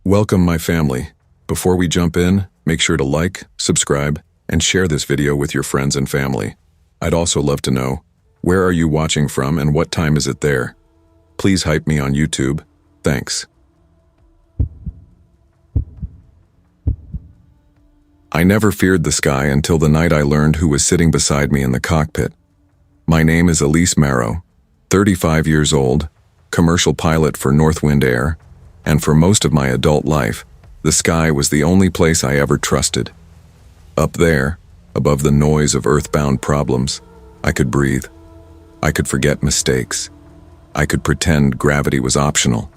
Welcome, my family. Before we jump in, make sure to like, subscribe, and share this video with your friends and family. I'd also love to know, where are you watching from and what time is it there? Please hype me on YouTube. Thanks. I never feared the sky until the night I learned who was sitting beside me in the cockpit. My name is Elise Marrow, 35 years old, commercial pilot for Northwind Air, and for most of my adult life, the sky was the only place I ever trusted. Up there, above the noise of earthbound problems, I could breathe. I could forget mistakes. I could pretend gravity was optional.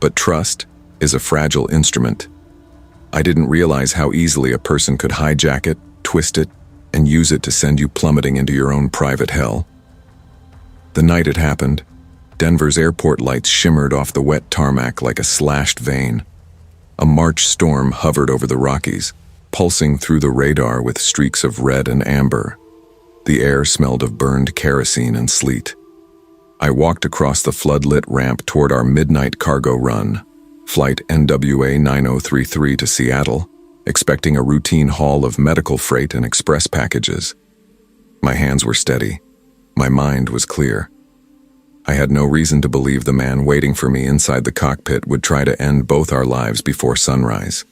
But trust is a fragile instrument. I didn't realize how easily a person could hijack it, twist it, and use it to send you plummeting into your own private hell. The night it happened, Denver's airport lights shimmered off the wet tarmac like a slashed vein. A March storm hovered over the Rockies, pulsing through the radar with streaks of red and amber. The air smelled of burned kerosene and sleet. I walked across the flood-lit ramp toward our midnight cargo run, flight NWA 9033 to Seattle, expecting a routine haul of medical freight and express packages. My hands were steady. My mind was clear. I had no reason to believe the man waiting for me inside the cockpit would try to end both our lives before sunrise.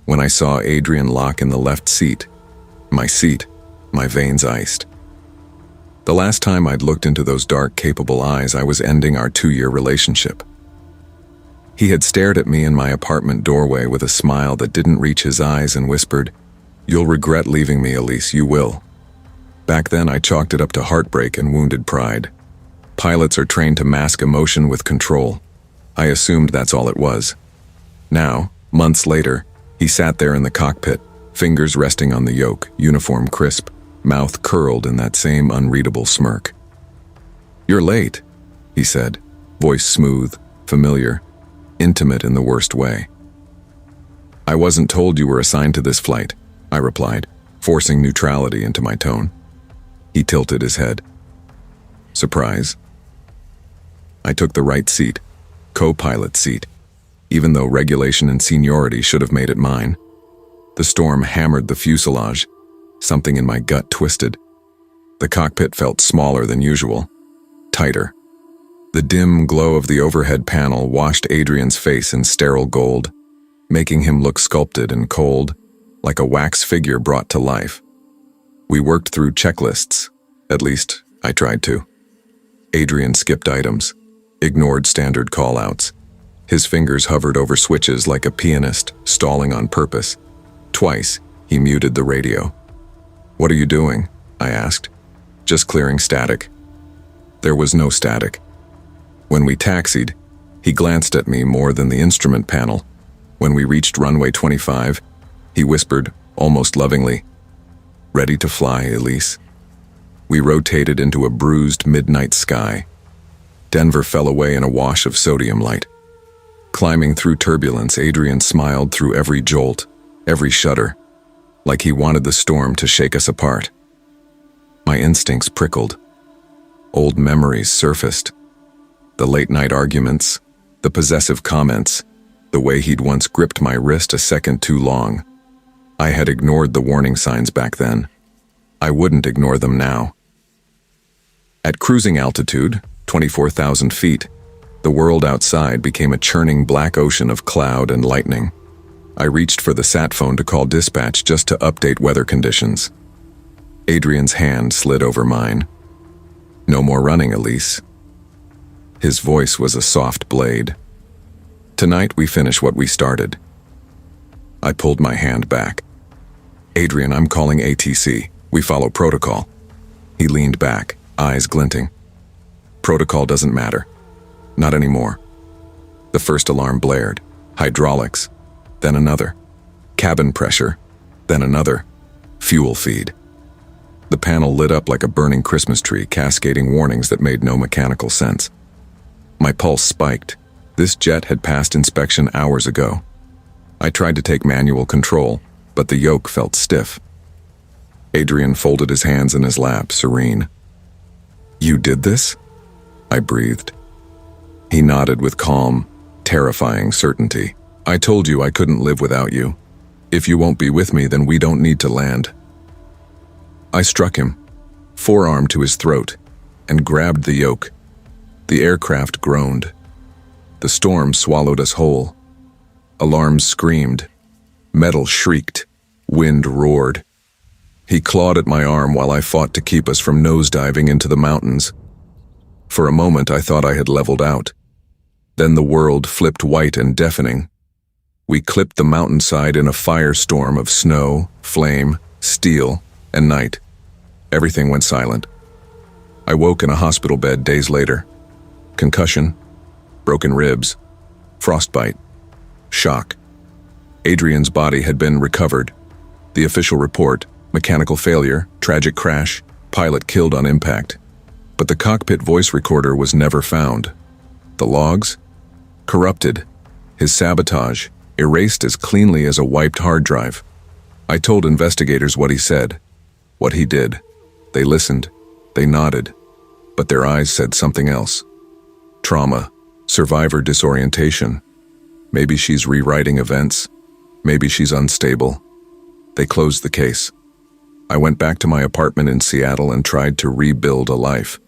When I saw Adrian lock in the left seat, my veins iced. The last time I'd looked into those dark, capable eyes, I was ending our 2-year relationship. He had stared at me in my apartment doorway with a smile that didn't reach his eyes and whispered, "You'll regret leaving me, Elise, you will." Back then, I chalked it up to heartbreak and wounded pride. Pilots are trained to mask emotion with control. I assumed that's all it was. Now, months later, he sat there in the cockpit, fingers resting on the yoke, uniform crisp, mouth curled in that same unreadable smirk. "You're late," he said, voice smooth, familiar, intimate in the worst way. "I wasn't told you were assigned to this flight," I replied, forcing neutrality into my tone. He tilted his head. "Surprise?" I took the right seat, co-pilot seat, even though regulation and seniority should have made it mine. The storm hammered the fuselage. Something in my gut twisted. The cockpit felt smaller than usual, tighter. The dim glow of the overhead panel washed Adrian's face in sterile gold, making him look sculpted and cold, like a wax figure brought to life. We worked through checklists, at least I tried to. Adrian skipped items, ignored standard call-outs. His fingers hovered over switches like a pianist, stalling on purpose. Twice, he muted the radio. "What are you doing?" I asked. "Just clearing static." There was no static. When we taxied, he glanced at me more than the instrument panel. When we reached runway 25, he whispered, almost lovingly, "Ready to fly, Elise." We rotated into a bruised midnight sky. Denver fell away in a wash of sodium light. Climbing through turbulence, Adrian smiled through every jolt, every shudder, like he wanted the storm to shake us apart. My instincts prickled. Old memories surfaced. The late-night arguments, the possessive comments, the way he'd once gripped my wrist a second too long. I had ignored the warning signs back then. I wouldn't ignore them now. At cruising altitude, 24,000 feet, the world outside became a churning black ocean of cloud and lightning. I reached for the sat phone to call dispatch just to update weather conditions. Adrian's hand slid over mine. "No more running, Elise." His voice was a soft blade. "Tonight we finish what we started." I pulled my hand back. "Adrian, I'm calling ATC. We follow protocol." He leaned back, eyes glinting. "Protocol doesn't matter. Not anymore." The first alarm blared. Hydraulics. Then another. Cabin pressure. Then another. Fuel feed. The panel lit up like a burning Christmas tree, cascading warnings that made no mechanical sense. My pulse spiked. This jet had passed inspection hours ago. I tried to take manual control, but the yoke felt stiff. Adrian folded his hands in his lap, serene. "You did this?" I breathed. He nodded with calm, terrifying certainty. I told you I couldn't live without you. If you won't be with me, then we don't need to land. I struck him, forearm to his throat, and grabbed the yoke. The aircraft groaned. The storm swallowed us whole. Alarms screamed. Metal shrieked. Wind roared. He clawed at my arm while I fought to keep us from nosediving into the mountains. For a moment I thought I had leveled out. Then the world flipped white and deafening. We clipped the mountainside in a firestorm of snow, flame, steel, and night. Everything went silent. I woke in a hospital bed days later. Concussion, broken ribs, frostbite, shock. Adrian's body had been recovered. The official report: mechanical failure, tragic crash, pilot killed on impact. But the cockpit voice recorder was never found. The logs? Corrupted. His sabotage, erased as cleanly as a wiped hard drive. I told investigators what he said, what he did. They listened, they nodded, but their eyes said something else. Trauma, survivor disorientation. Maybe she's rewriting events. Maybe she's unstable. They closed the case. I went back to my apartment in Seattle and tried to rebuild a life.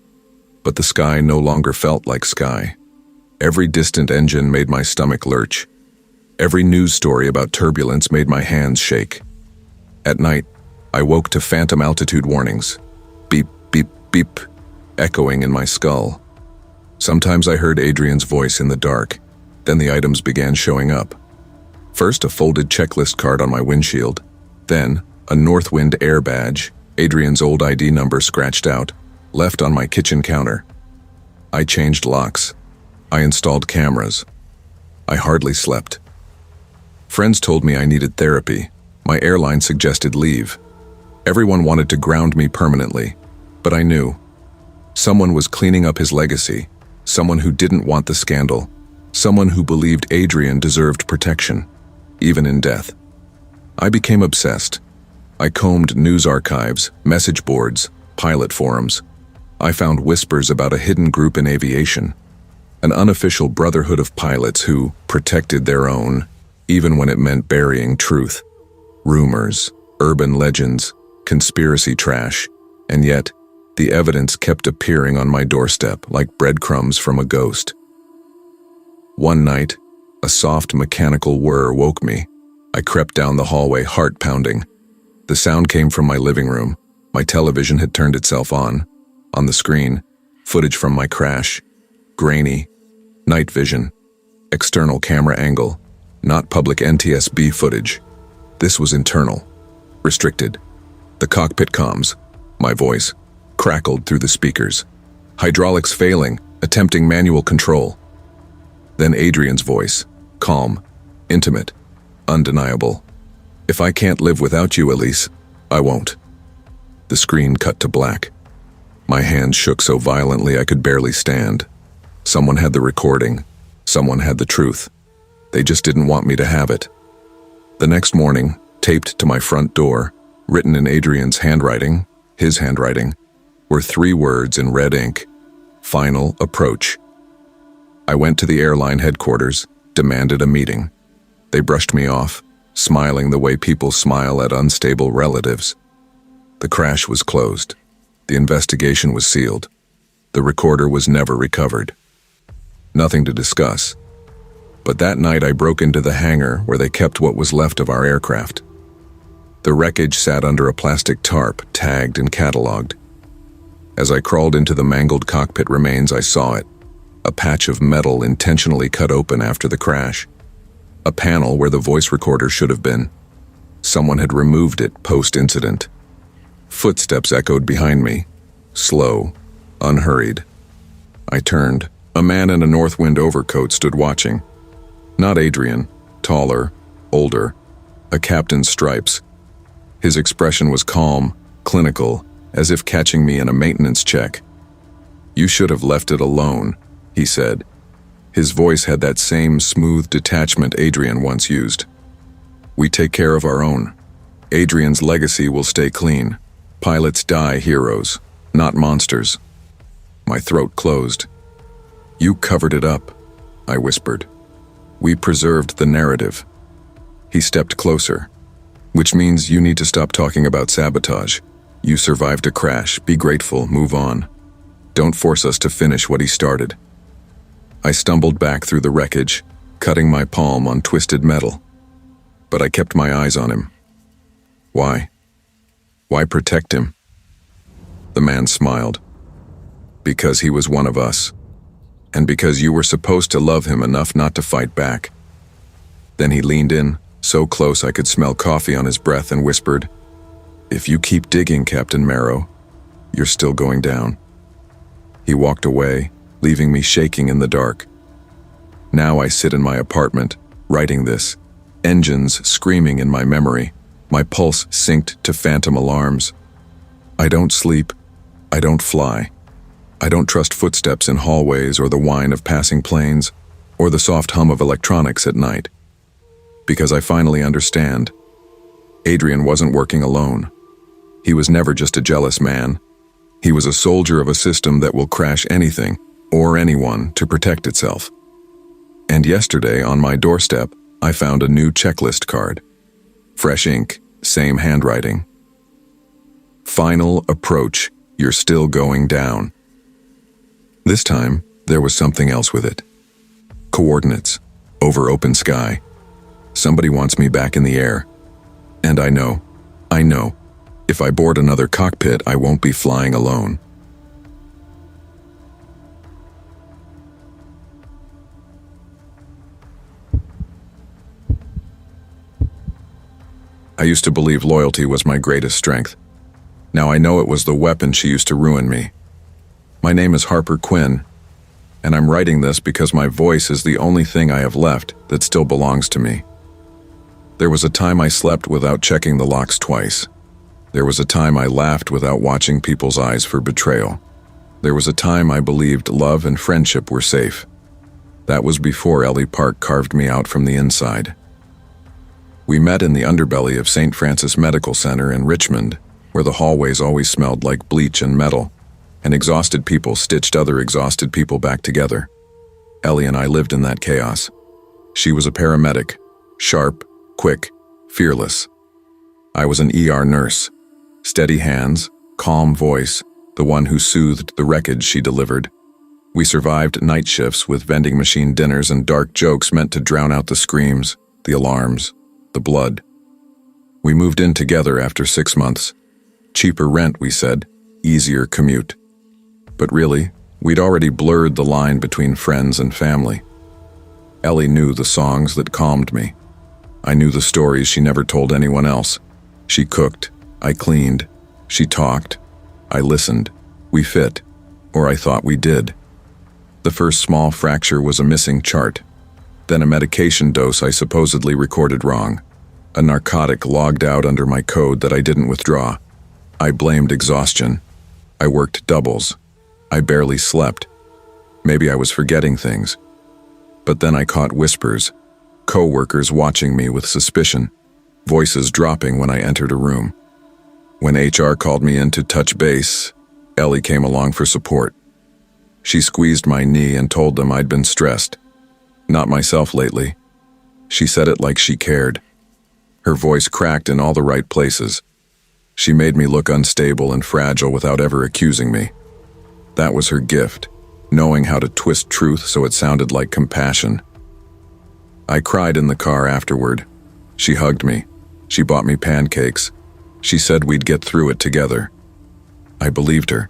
But the sky no longer felt like sky. Every distant engine made my stomach lurch. Every news story about turbulence made my hands shake. At night, I woke to phantom altitude warnings. Beep, beep, beep, echoing in my skull. Sometimes I heard Adrian's voice in the dark. Then the items began showing up. First, a folded checklist card on my windshield. Then, a Northwind Air badge, Adrian's old ID number scratched out, left on my kitchen counter. I changed locks. I installed cameras. I hardly slept. Friends told me I needed therapy. My airline suggested leave. Everyone wanted to ground me permanently, but I knew. Someone was cleaning up his legacy, someone who didn't want the scandal, someone who believed Adrian deserved protection, even in death. I became obsessed. I combed news archives, message boards, pilot forums. I found whispers about a hidden group in aviation, an unofficial brotherhood of pilots who protected their own, even when it meant burying truth. Rumors, urban legends, conspiracy trash, and yet, the evidence kept appearing on my doorstep like breadcrumbs from a ghost. One night, a soft mechanical whir woke me. I crept down the hallway, heart pounding. The sound came from my living room. My television had turned itself on. On the screen, footage from my crash. Grainy. Night vision. External camera angle. Not public NTSB footage. This was internal. Restricted. The cockpit comms. My voice crackled through the speakers. Hydraulics failing, attempting manual control. Then Adrian's voice, calm, intimate, undeniable. If I can't live without you, Elise, I won't. The screen cut to black. My hands shook so violently I could barely stand. Someone had the recording. Someone had the truth. They just didn't want me to have it. The next morning, taped to my front door, written in Adrian's handwriting, his handwriting, were 3 words in red ink: final approach. I went to the airline headquarters, demanded a meeting. They brushed me off, smiling the way people smile at unstable relatives. The crash was closed. The investigation was sealed. The recorder was never recovered. Nothing to discuss. But that night I broke into the hangar where they kept what was left of our aircraft. The wreckage sat under a plastic tarp, tagged and cataloged. As I crawled into the mangled cockpit remains, I saw it. A patch of metal intentionally cut open after the crash. A panel where the voice recorder should have been. Someone had removed it post-incident. Footsteps echoed behind me. Slow, unhurried. I turned. A man in a Northwind overcoat stood watching. Not Adrian, taller, older, a captain's stripes. His expression was calm, clinical, as if catching me in a maintenance check. "You should have left it alone," he said. His voice had that same smooth detachment Adrian once used. "We take care of our own. Adrian's legacy will stay clean. Pilots die heroes, not monsters." My throat closed. "You covered it up," I whispered. We preserved the narrative. He stepped closer, which means you need to stop talking about sabotage. You survived a crash, be grateful, move on. Don't force us to finish what he started. I stumbled back through the wreckage, cutting my palm on twisted metal. But I kept my eyes on him. Why? Why protect him? The man smiled. Because he was one of us. And because you were supposed to love him enough not to fight back. Then he leaned in, so close I could smell coffee on his breath, and whispered, "If you keep digging, Captain Marrow, you're still going down." He walked away, leaving me shaking in the dark. Now I sit in my apartment, writing this, engines screaming in my memory, my pulse synced to phantom alarms. I don't sleep. I don't fly. I don't trust footsteps in hallways or the whine of passing planes or the soft hum of electronics at night. Because I finally understand. Adrian wasn't working alone. He was never just a jealous man. He was a soldier of a system that will crash anything or anyone to protect itself. And yesterday, on my doorstep, I found a new checklist card. Fresh ink, same handwriting. Final approach, you're still going down. This time, there was something else with it. Coordinates, over open sky. Somebody wants me back in the air. And I know, if I board another cockpit, I won't be flying alone. I used to believe loyalty was my greatest strength. Now I know it was the weapon she used to ruin me. My name is Harper Quinn, and I'm writing this because my voice is the only thing I have left that still belongs to me. There was a time I slept without checking the locks twice. There was a time I laughed without watching people's eyes for betrayal. There was a time I believed love and friendship were safe. That was before Ellie Park carved me out from the inside. We met in the underbelly of St. Francis Medical Center in Richmond, where the hallways always smelled like bleach and metal, and exhausted people stitched other exhausted people back together. Ellie and I lived in that chaos. She was a paramedic, sharp, quick, fearless. I was an ER nurse, steady hands, calm voice, the one who soothed the wreckage she delivered. We survived night shifts with vending machine dinners and dark jokes meant to drown out the screams, the alarms, the blood. We moved in together after 6 months. Cheaper rent, we said, easier commute. But really, we'd already blurred the line between friends and family. Ellie knew the songs that calmed me. I knew the stories she never told anyone else. She cooked, I cleaned. She talked, I listened. We fit, or I thought we did. The first small fracture was a missing chart. Then a medication dose I supposedly recorded wrong. A narcotic logged out under my code that I didn't withdraw. I blamed exhaustion. I worked doubles. I barely slept. Maybe I was forgetting things. But then I caught whispers, co-workers watching me with suspicion, voices dropping when I entered a room. When HR called me in to touch base, Ellie came along for support. She squeezed my knee and told them I'd been stressed. Not myself lately. She said it like she cared. Her voice cracked in all the right places. She made me look unstable and fragile without ever accusing me. That was her gift, knowing how to twist truth so it sounded like compassion. I cried in the car afterward. She hugged me. She bought me pancakes. She said we'd get through it together. I believed her.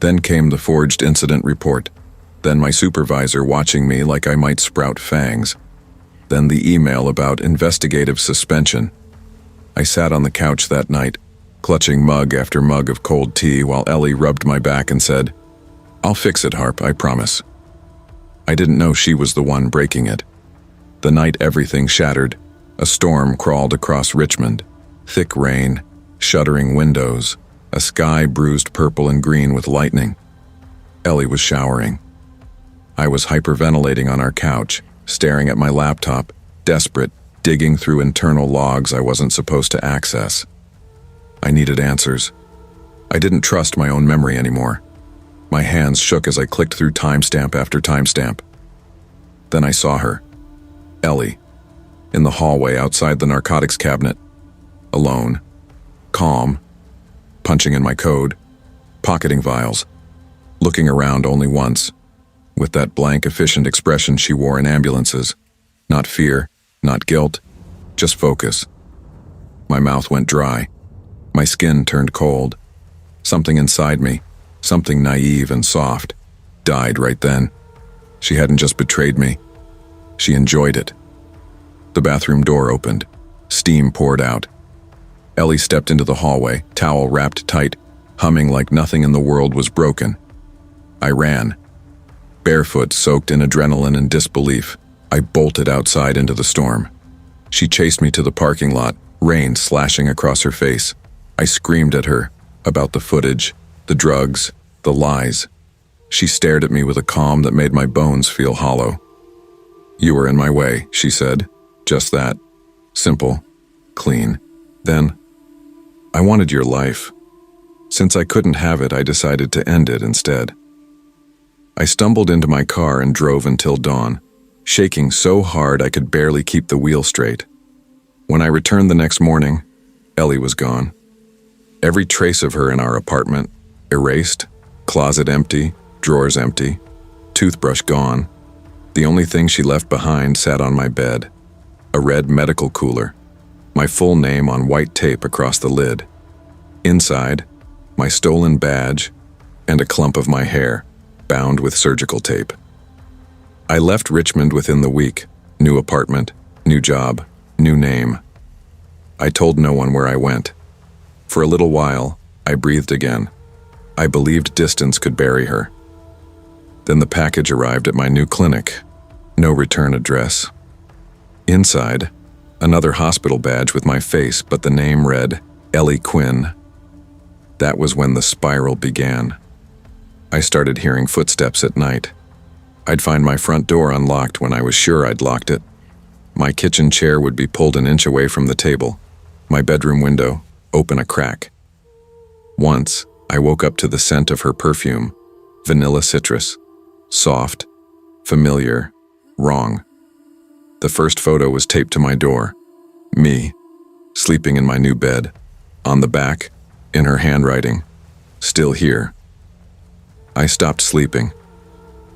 Then came the forged incident report. Then my supervisor watching me like I might sprout fangs. Then the email about investigative suspension. I sat on the couch that night, clutching mug after mug of cold tea while Ellie rubbed my back and said, "I'll fix it, Harp, I promise." I didn't know she was the one breaking it. The night everything shattered, a storm crawled across Richmond. Thick rain, shuddering windows, a sky bruised purple and green with lightning. Ellie was showering. I was hyperventilating on our couch, staring at my laptop, desperate, digging through internal logs I wasn't supposed to access. I needed answers. I didn't trust my own memory anymore. My hands shook as I clicked through timestamp after timestamp. Then I saw her, Ellie, in the hallway outside the narcotics cabinet. Alone. Calm. Punching in my code. Pocketing vials. Looking around only once, with that blank, efficient expression she wore in ambulances. Not fear, not guilt, just focus. My mouth went dry. My skin turned cold. Something inside me, something naive and soft, died right then. She hadn't just betrayed me. She enjoyed it. The bathroom door opened. Steam poured out. Ellie stepped into the hallway, towel wrapped tight, humming like nothing in the world was broken. I ran. Barefoot, soaked in adrenaline and disbelief, I bolted outside into the storm. She chased me to the parking lot, rain slashing across her face. I screamed at her about the footage, the drugs, the lies. She stared at me with a calm that made my bones feel hollow. "You were in my way," she said. Just that. Simple. Clean. Then, "I wanted your life. Since I couldn't have it, I decided to end it instead." I stumbled into my car and drove until dawn, shaking so hard I could barely keep the wheel straight. When I returned the next morning, Ellie was gone. Every trace of her in our apartment, erased, closet empty, drawers empty, toothbrush gone. The only thing she left behind sat on my bed, a red medical cooler, my full name on white tape across the lid. Inside, my stolen badge and a clump of my hair, bound with surgical tape. I left Richmond within the week. New apartment, new job, new name. I told no one where I went. For a little while, I breathed again. I believed distance could bury her. Then the package arrived at my new clinic. No return address. Inside, another hospital badge with my face, but the name read Ellie Quinn. That was when the spiral began. I started hearing footsteps at night. I'd find my front door unlocked when I was sure I'd locked it. My kitchen chair would be pulled an inch away from the table. My bedroom window open a crack. Once, I woke up to the scent of her perfume, vanilla citrus. Soft, familiar, wrong. The first photo was taped to my door. Me, sleeping in my new bed. On the back, in her handwriting, "Still here." I stopped sleeping.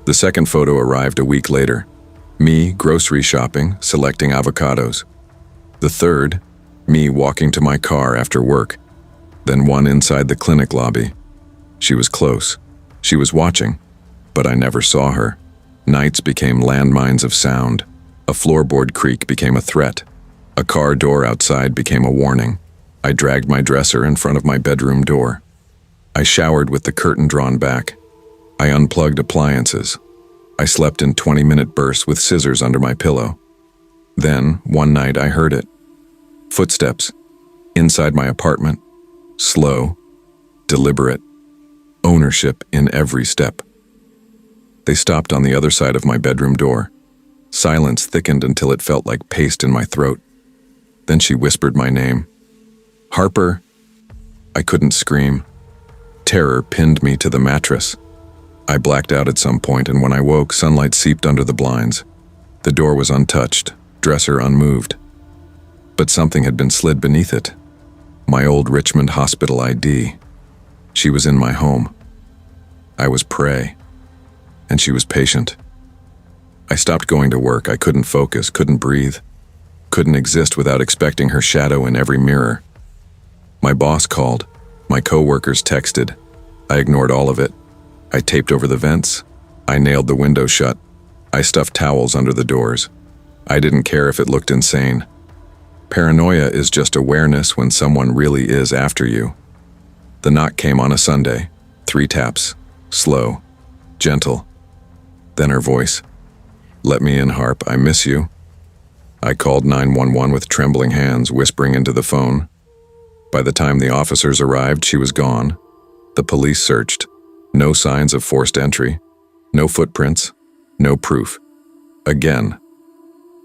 The second photo arrived a week later. Me grocery shopping, selecting avocados. The third, me walking to my car after work. Then one inside the clinic lobby. She was close. She was watching, but I never saw her. Nights became landmines of sound. A floorboard creak became a threat. A car door outside became a warning. I dragged my dresser in front of my bedroom door. I showered with the curtain drawn back. I unplugged appliances. I slept in 20-minute bursts with scissors under my pillow. Then, one night, I heard it. Footsteps. Inside my apartment. Slow. Deliberate. Ownership in every step. They stopped on the other side of my bedroom door. Silence thickened until it felt like paste in my throat. Then she whispered my name. "Harper." I couldn't scream. Terror pinned me to the mattress. I blacked out at some point, and when I woke, sunlight seeped under the blinds. The door was untouched, dresser unmoved. But something had been slid beneath it. My old Richmond hospital ID. She was in my home. I was prey, and she was patient. I stopped going to work. I couldn't focus, couldn't breathe, couldn't exist without expecting her shadow in every mirror. My boss called. My coworkers texted. I ignored all of it. I taped over the vents. I nailed the window shut. I stuffed towels under the doors. I didn't care if it looked insane. Paranoia is just awareness when someone really is after you. The knock came on a Sunday. 3 taps. Slow. Gentle. Then her voice. "Let me in, Harp. I miss you." I called 911 with trembling hands, whispering into the phone. By the time the officers arrived, she was gone. The police searched. No signs of forced entry. No footprints. No proof. Again.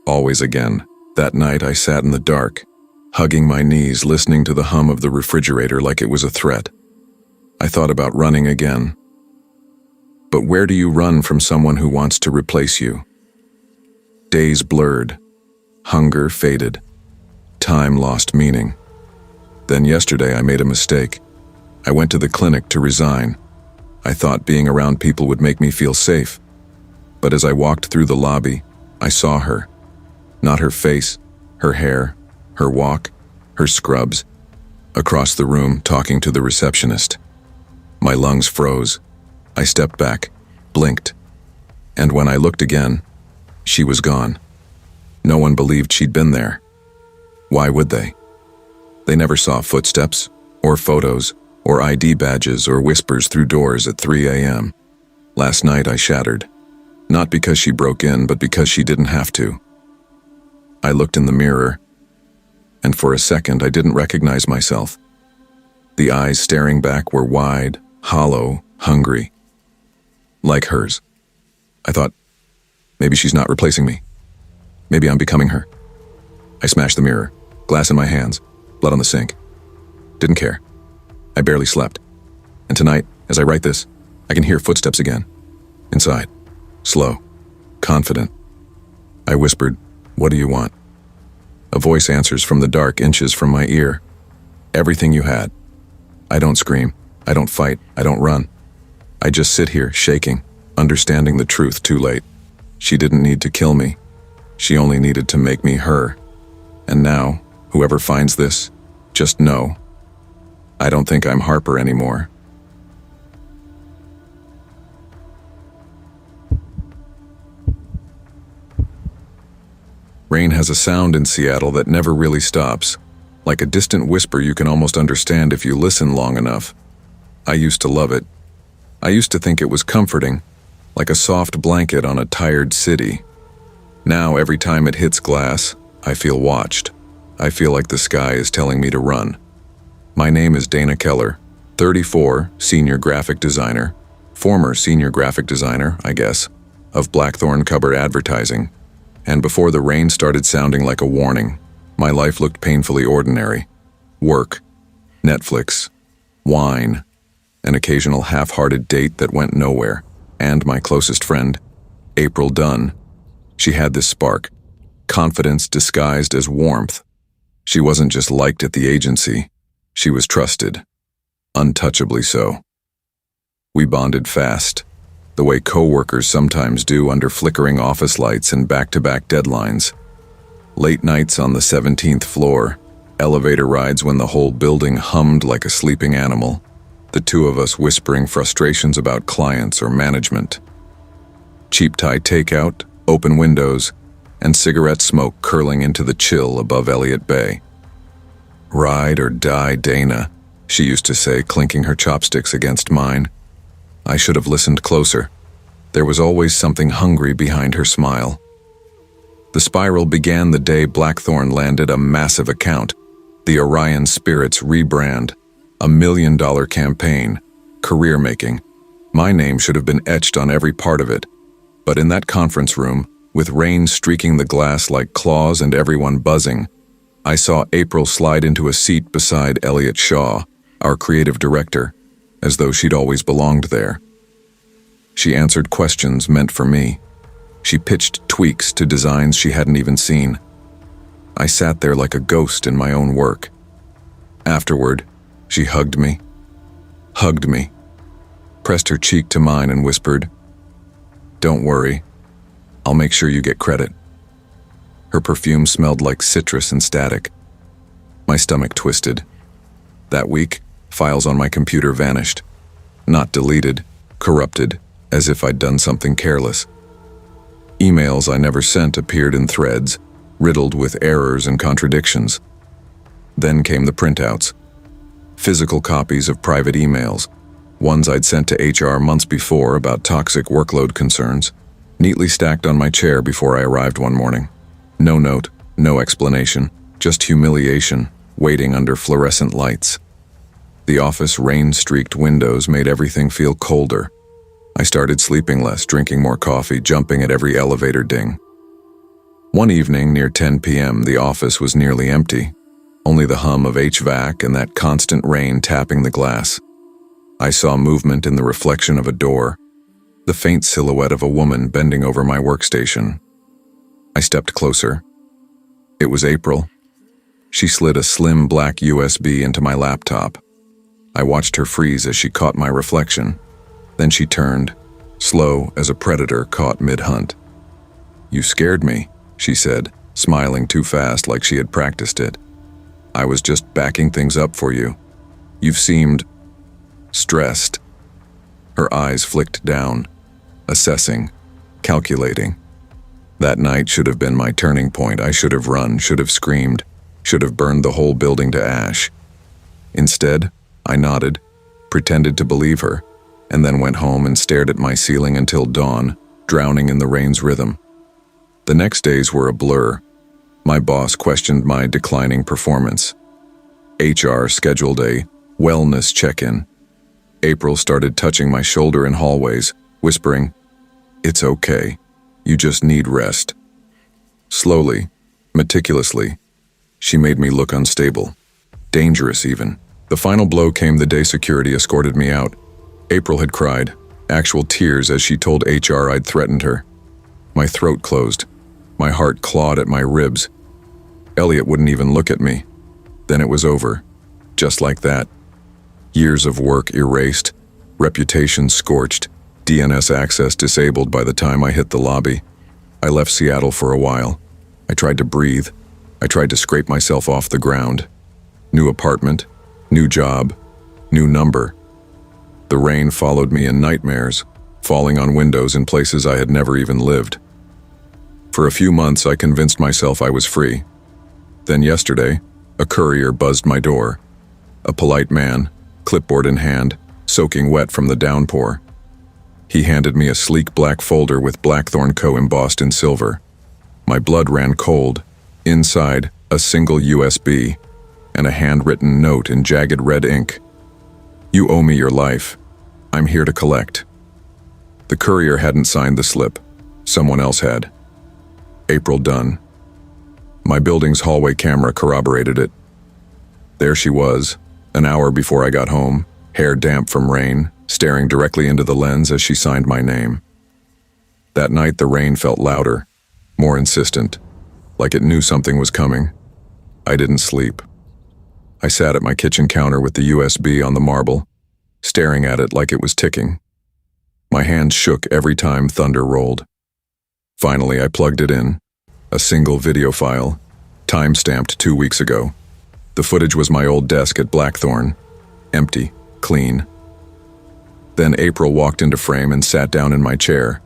Always again. That night I sat in the dark, hugging my knees, listening to the hum of the refrigerator like it was a threat. I thought about running again. But where do you run from someone who wants to replace you? Days blurred. hunger faded. Time lost meaning. Then yesterday I made a mistake. I went to the clinic to resign. I thought being around people would make me feel safe. But as I walked through the lobby, I saw her. Not her face, her hair, her walk, her scrubs. Across the room, talking to the receptionist. My lungs froze. I stepped back, blinked. And when I looked again, she was gone. No one believed she'd been there. Why would they? They never saw footsteps, or photos, or ID badges, or whispers through doors at 3 a.m. Last night I shattered. Not because she broke in, but because she didn't have to. I looked in the mirror, and for a second I didn't recognize myself. The eyes staring back were wide, hollow, hungry. Like hers. I thought, maybe she's not replacing me. Maybe I'm becoming her. I smashed the mirror, glass in my hands, blood on the sink. Didn't care. I barely slept. And tonight, as I write this, I can hear footsteps again. Inside. Slow. Confident. I whispered, "What do you want?" A voice answers from the dark inches from my ear. "Everything you had." I don't scream. I don't fight. I don't run. I just sit here, shaking, understanding the truth too late. She didn't need to kill me. She only needed to make me her. And now, whoever finds this, just know, I don't think I'm Harper anymore. Rain has a sound in Seattle that never really stops, like a distant whisper you can almost understand if you listen long enough. I used to love it. I used to think it was comforting, like a soft blanket on a tired city. Now, every time it hits glass, I feel watched. I feel like the sky is telling me to run. My name is Dana Keller, 34, senior graphic designer, former senior graphic designer, I guess, of Blackthorn Cupboard Advertising. And before the rain started sounding like a warning, my life looked painfully ordinary. Work, Netflix, wine, an occasional half-hearted date that went nowhere, and my closest friend, April Dunn. She had this spark, confidence disguised as warmth. She wasn't just liked at the agency, she was trusted, untouchably so. We bonded fast, the way co-workers sometimes do under flickering office lights and back-to-back deadlines. Late nights on the 17th floor, elevator rides when the whole building hummed like a sleeping animal, the two of us whispering frustrations about clients or management. Cheap Thai takeout, open windows, and cigarette smoke curling into the chill above Elliott Bay. "Ride or die, Dana," she used to say, clinking her chopsticks against mine. I should have listened closer. There was always something hungry behind her smile. The spiral began the day Blackthorn landed a massive account, the Orion Spirits rebrand, $1 million campaign, career-making. My name should have been etched on every part of it. But in that conference room, with rain streaking the glass like claws and everyone buzzing, I saw April slide into a seat beside Elliot Shaw, our creative director, as though she'd always belonged there. She answered questions meant for me. She pitched tweaks to designs she hadn't even seen. I sat there like a ghost in my own work. Afterward, she hugged me, pressed her cheek to mine and whispered, "Don't worry, I'll make sure you get credit." Her perfume smelled like citrus and static. My stomach twisted. That week, files on my computer vanished. Not deleted, corrupted, as if I'd done something careless. Emails I never sent appeared in threads, riddled with errors and contradictions. Then came the printouts. Physical copies of private emails, ones I'd sent to HR months before about toxic workload concerns, neatly stacked on my chair before I arrived one morning. No note, no explanation, just humiliation, waiting under fluorescent lights. The office rain-streaked windows made everything feel colder. I started sleeping less, drinking more coffee, jumping at every elevator ding. One evening near 10 p.m., the office was nearly empty, only the hum of HVAC and that constant rain tapping the glass. I saw movement in the reflection of a door, the faint silhouette of a woman bending over my workstation. I stepped closer. It was April. She slid a slim black USB into my laptop. I watched her freeze as she caught my reflection. Then she turned, slow as a predator caught mid-hunt. "You scared me," she said, smiling too fast like she had practiced it. "I was just backing things up for you. You've seemed stressed." Her eyes flicked down, assessing, calculating. That night should have been my turning point. I should have run, should have screamed, should have burned the whole building to ash. Instead, I nodded, pretended to believe her, and then went home and stared at my ceiling until dawn, drowning in the rain's rhythm. The next days were a blur. My boss questioned my declining performance. HR scheduled a wellness check-in. April started touching my shoulder in hallways, whispering, "It's okay. You just need rest." Slowly, meticulously, she made me look unstable, dangerous even. The final blow came the day security escorted me out. April had cried, actual tears as she told HR I'd threatened her. My throat closed. My heart clawed at my ribs. Elliot wouldn't even look at me. Then it was over. Just like that. Years of work erased, reputation scorched, DNS access disabled by the time I hit the lobby. I left Seattle for a while. I tried to breathe. I tried to scrape myself off the ground. New apartment, new job, new number. The rain followed me in nightmares, falling on windows in places I had never even lived. For a few months, I convinced myself I was free. Then yesterday, a courier buzzed my door. A polite man, clipboard in hand, soaking wet from the downpour. He handed me a sleek black folder with Blackthorn Co. embossed in silver. My blood ran cold. Inside, a single USB and a handwritten note in jagged red ink. "You owe me your life. I'm here to collect." The courier hadn't signed the slip. Someone else had. April Dunn. My building's hallway camera corroborated it. There she was, an hour before I got home, hair damp from rain, staring directly into the lens as she signed my name. That night the rain felt louder, more insistent, like it knew something was coming. I didn't sleep. I sat at my kitchen counter with the USB on the marble, staring at it like it was ticking. My hands shook every time thunder rolled. Finally, I plugged it in. A single video file, time-stamped 2 weeks ago. The footage was my old desk at Blackthorn. Empty, clean. Then April walked into frame and sat down in my chair.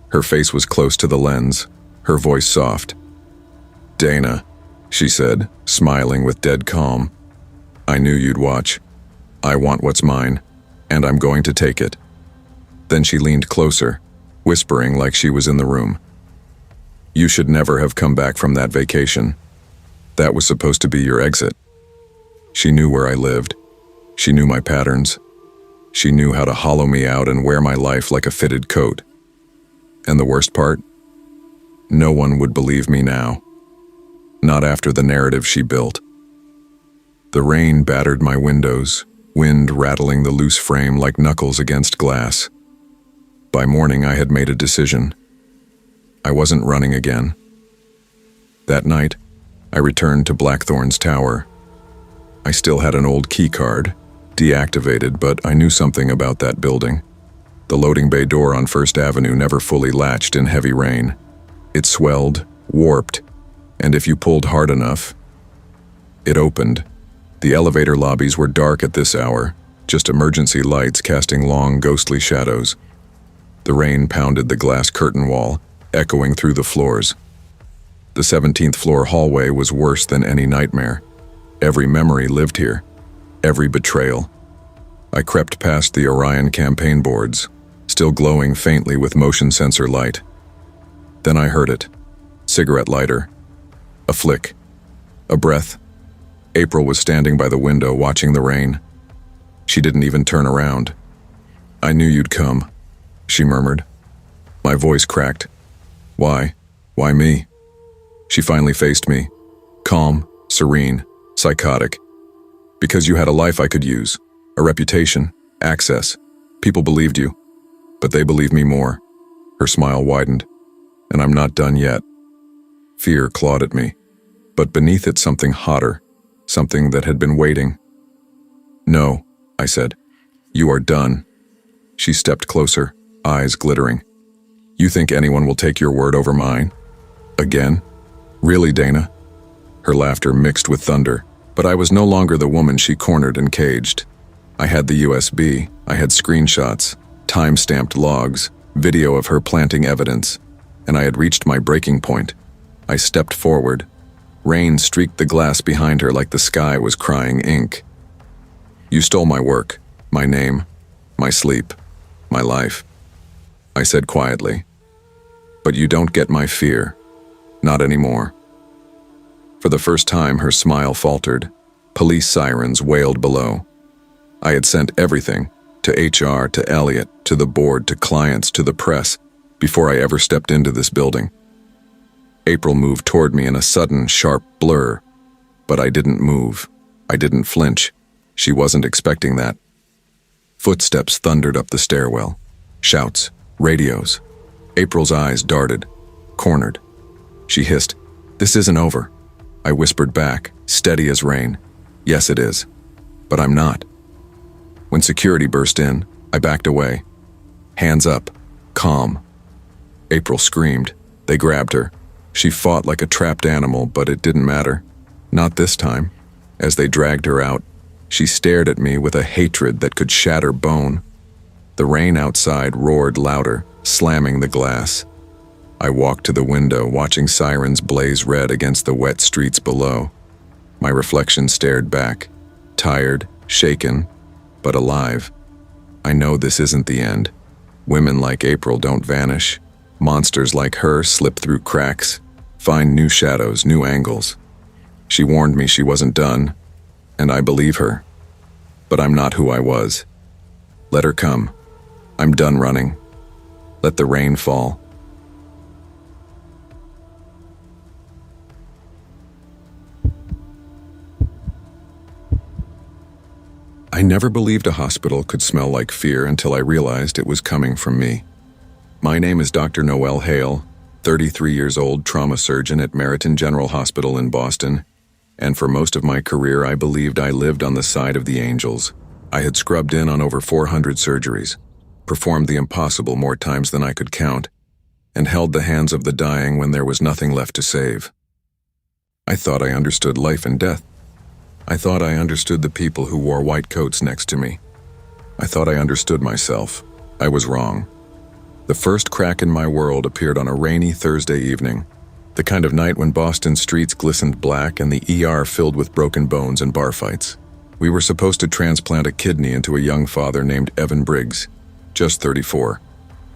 Her face was close to the lens, her voice soft. "Dana," she said, smiling with dead calm. "I knew you'd watch. I want what's mine, and I'm going to take it." Then she leaned closer, whispering like she was in the room. "You should never have come back from that vacation. That was supposed to be your exit." She knew where I lived. She knew my patterns. She knew how to hollow me out and wear my life like a fitted coat. And the worst part? No one would believe me now. Not after the narrative she built. The rain battered my windows, wind rattling the loose frame like knuckles against glass. By morning, I had made a decision. I wasn't running again. That night, I returned to Blackthorn's tower. I still had an old key card, deactivated, but I knew something about that building. The loading bay door on First Avenue never fully latched in heavy rain. It swelled, warped, and if you pulled hard enough, it opened. The elevator lobbies were dark at this hour, just emergency lights casting long, ghostly shadows. The rain pounded the glass curtain wall, echoing through the floors. The 17th floor hallway was worse than any nightmare. Every memory lived here, every betrayal. I crept past the Orion campaign boards, still glowing faintly with motion sensor light. Then I heard it. Cigarette lighter. A flick. A breath. April was standing by the window watching the rain. She didn't even turn around. "I knew you'd come," she murmured. My voice cracked. "Why? Why me?" She finally faced me. Calm, serene, psychotic. "Because you had a life I could use. A reputation, access. People believed you. But they believe me more." Her smile widened. "And I'm not done yet." Fear clawed at me. but beneath it something hotter, something that had been waiting. "No," I said. "You are done." She stepped closer, eyes glittering. "You think anyone will take your word over mine? Again? Really, Dana?" Her laughter mixed with thunder, but I was no longer the woman she cornered and caged. I had the USB, I had screenshots, time-stamped logs, video of her planting evidence, and I had reached my breaking point. I stepped forward. Rain streaked the glass behind her like the sky was crying ink. "You stole my work, my name, my sleep, my life," I said quietly. "But you don't get my fear. Not anymore." For the first time, her smile faltered. Police sirens wailed below. I had sent everything, to HR, to Elliot, to the board, to clients, to the press, before I ever stepped into this building. April moved toward me in a sudden, sharp blur, but I didn't move. I didn't flinch. She wasn't expecting that. Footsteps thundered up the stairwell. Shouts, radios. April's eyes darted, cornered. She hissed, "This isn't over." I whispered back, steady as rain, "Yes, it is. But I'm not." When security burst in, I backed away. Hands up, calm. April screamed. They grabbed her. She fought like a trapped animal, but it didn't matter. Not this time. As they dragged her out, she stared at me with a hatred that could shatter bone. The rain outside roared louder, slamming the glass. I walked to the window, watching sirens blaze red against the wet streets below. My reflection stared back, tired, shaken, but alive. I know this isn't the end. Women like April don't vanish. Monsters like her slip through cracks, find new shadows, new angles. She warned me she wasn't done, and I believe her. But I'm not who I was. Let her come. I'm done running. Let the rain fall. I never believed a hospital could smell like fear until I realized it was coming from me. My name is Dr. Noel Hale, 33 years old, trauma surgeon at Meriton General Hospital in Boston, and for most of my career I believed I lived on the side of the angels. I had scrubbed in on over 400 surgeries, performed the impossible more times than I could count, and held the hands of the dying when there was nothing left to save. I thought I understood life and death. I thought I understood the people who wore white coats next to me. I thought I understood myself. I was wrong. The first crack in my world appeared on a rainy Thursday evening, the kind of night when Boston streets glistened black and the ER filled with broken bones and bar fights. We were supposed to transplant a kidney into a young father named Evan Briggs, just 34,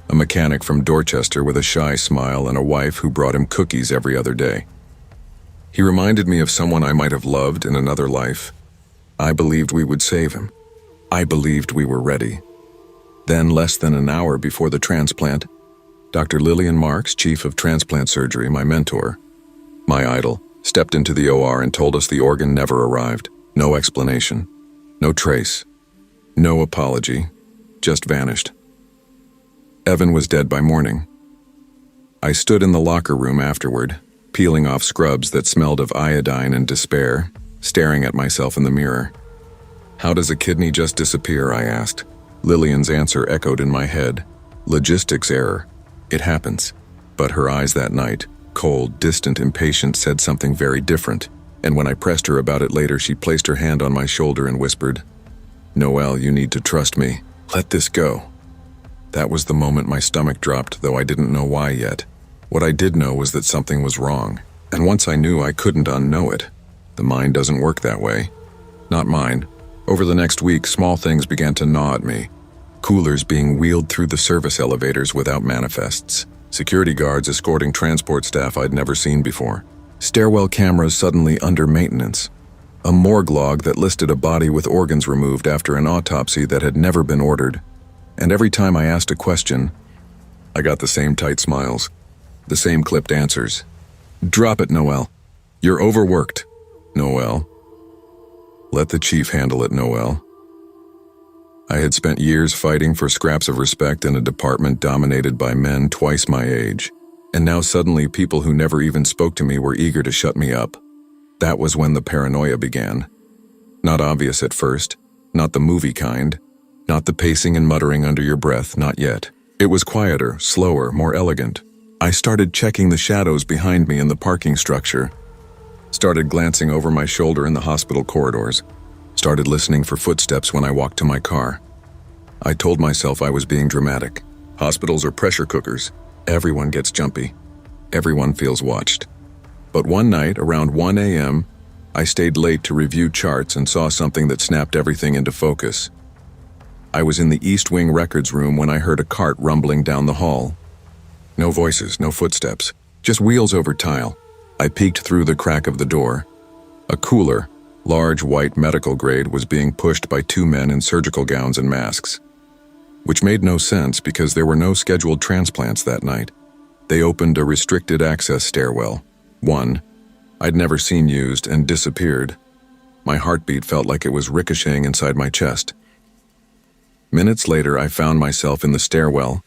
a mechanic from Dorchester with a shy smile and a wife who brought him cookies every other day. He reminded me of someone I might have loved in another life. I believed we would save him. I believed we were ready. Then, less than an hour before the transplant, Dr. Lillian Marks, chief of transplant surgery, my mentor, my idol, stepped into the OR and told us the organ never arrived. No explanation, no trace, no apology, just vanished. Evan was dead by morning. I stood in the locker room afterward, peeling off scrubs that smelled of iodine and despair, staring at myself in the mirror. "How does a kidney just disappear?" I asked. Lillian's answer echoed in my head. "Logistics error. It happens." But her eyes that night, cold, distant, impatient, said something very different. And when I pressed her about it later, she placed her hand on my shoulder and whispered, "Noel, you need to trust me. Let this go." That was the moment my stomach dropped, though I didn't know why yet. What I did know was that something was wrong, and once I knew, I couldn't unknow it. The mind doesn't work that way. Not mine. Over the next week, small things began to gnaw at me. Coolers being wheeled through the service elevators without manifests. Security guards escorting transport staff I'd never seen before. Stairwell cameras suddenly under maintenance. A morgue log that listed a body with organs removed after an autopsy that had never been ordered. And every time I asked a question, I got the same tight smiles. The same clipped answers. "Drop it, Noel. You're overworked, Noel. Let the chief handle it, Noel." I had spent years fighting for scraps of respect in a department dominated by men twice my age, and now suddenly people who never even spoke to me were eager to shut me up. That was when the paranoia began. Not obvious at first, not the movie kind, not the pacing and muttering under your breath, not yet. It was quieter, slower, more elegant. I started checking the shadows behind me in the parking structure, started glancing over my shoulder in the hospital corridors, started listening for footsteps when I walked to my car. I told myself I was being dramatic. Hospitals are pressure cookers. Everyone gets jumpy. Everyone feels watched. But one night, around 1 a.m., I stayed late to review charts and saw something that snapped everything into focus. I was in the East Wing records room when I heard a cart rumbling down the hall. No voices, no footsteps, just wheels over tile. I peeked through the crack of the door. A cooler, large white medical grade, was being pushed by two men in surgical gowns and masks. Which made no sense because there were no scheduled transplants that night. They opened a restricted access stairwell. One I'd never seen used and disappeared. My heartbeat felt like it was ricocheting inside my chest. Minutes later, I found myself in the stairwell,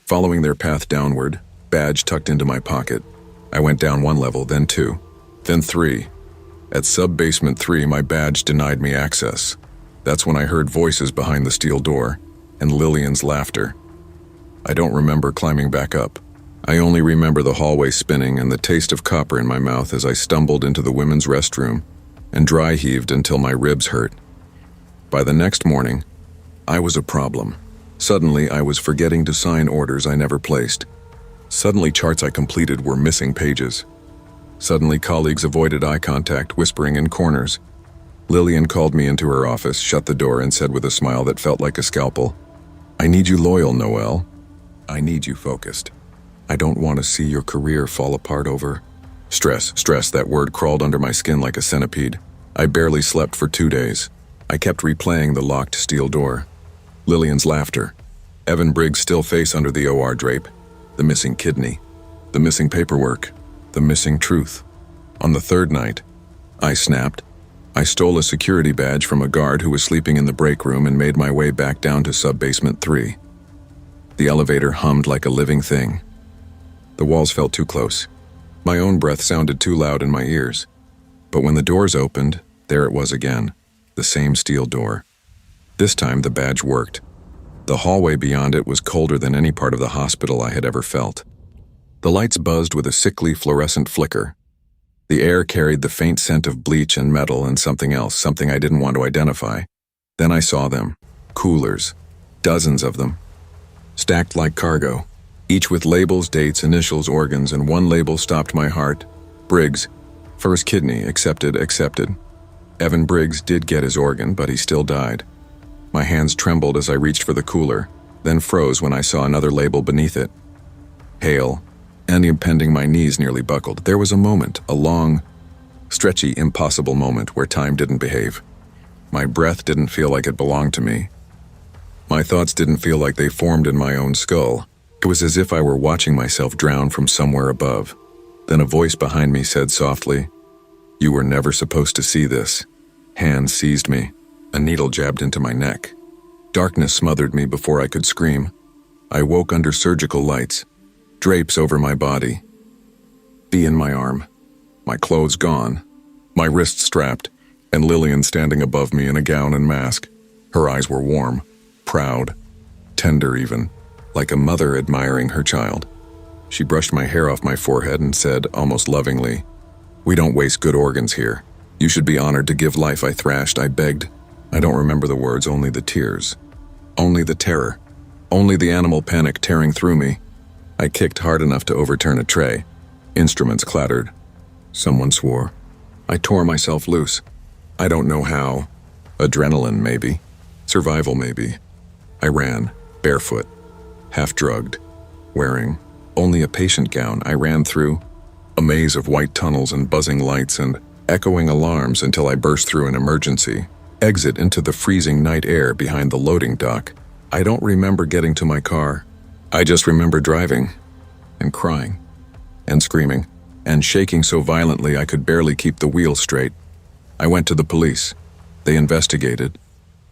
following their path downward, badge tucked into my pocket. I went down 1 level, then 2, then 3. At sub-basement 3, my badge denied me access. That's when I heard voices behind the steel door, and Lillian's laughter. I don't remember climbing back up. I only remember the hallway spinning and the taste of copper in my mouth as I stumbled into the women's restroom and dry heaved until my ribs hurt. By the next morning, I was a problem. Suddenly, I was forgetting to sign orders I never placed. Suddenly, charts I completed were missing pages. Suddenly, colleagues avoided eye contact, whispering in corners. Lillian called me into her office, shut the door, and said with a smile that felt like a scalpel, "I need you loyal, Noelle. I need you focused. I don't want to see your career fall apart over..." Stress, that word crawled under my skin like a centipede. I barely slept for 2 days. I kept replaying the locked steel door. Lillian's laughter. Evan Briggs' still face under the OR drape. The missing kidney. The missing paperwork. The missing truth. On the 3rd night, I snapped. I stole a security badge from a guard who was sleeping in the break room and made my way back down to sub-basement 3. The elevator hummed like a living thing. The walls felt too close. My own breath sounded too loud in my ears. But when the doors opened, there it was again, the same steel door. This time the badge worked. The hallway beyond it was colder than any part of the hospital I had ever felt. The lights buzzed with a sickly fluorescent flicker. The air carried the faint scent of bleach and metal and something else, something I didn't want to identify. Then I saw them. Coolers. Dozens of them. Stacked like cargo. Each with labels, dates, initials, organs, and one label stopped my heart. Briggs. First kidney, accepted. Evan Briggs did get his organ, but he still died. My hands trembled as I reached for the cooler, then froze when I saw another label beneath it. Hail. And impending, my knees nearly buckled. There was a moment, a long, stretchy, impossible moment where time didn't behave. My breath didn't feel like it belonged to me. My thoughts didn't feel like they formed in my own skull. It was as if I were watching myself drown from somewhere above. Then a voice behind me said softly, "You were never supposed to see this." Hands seized me. A needle jabbed into my neck. Darkness smothered me before I could scream. I woke under surgical lights. Drapes over my body. Bee in my arm. My clothes gone. My wrists strapped, and Lillian standing above me in a gown and mask. Her eyes were warm, proud, tender even, like a mother admiring her child. She brushed my hair off my forehead and said, almost lovingly, "We don't waste good organs here. You should be honored to give life," I thrashed, I begged. I don't remember the words, only the tears. Only the terror. Only the animal panic tearing through me. I kicked hard enough to overturn a tray. Instruments clattered. Someone swore. I tore myself loose. I don't know how. Adrenaline, maybe. Survival, maybe. I ran, barefoot, half-drugged, wearing only a patient gown. I ran through a maze of white tunnels and buzzing lights and echoing alarms until I burst through an emergency exit into the freezing night air behind the loading dock. I don't remember getting to my car. I just remember driving and crying and screaming and shaking so violently I could barely keep the wheel straight. I went to the police. They investigated,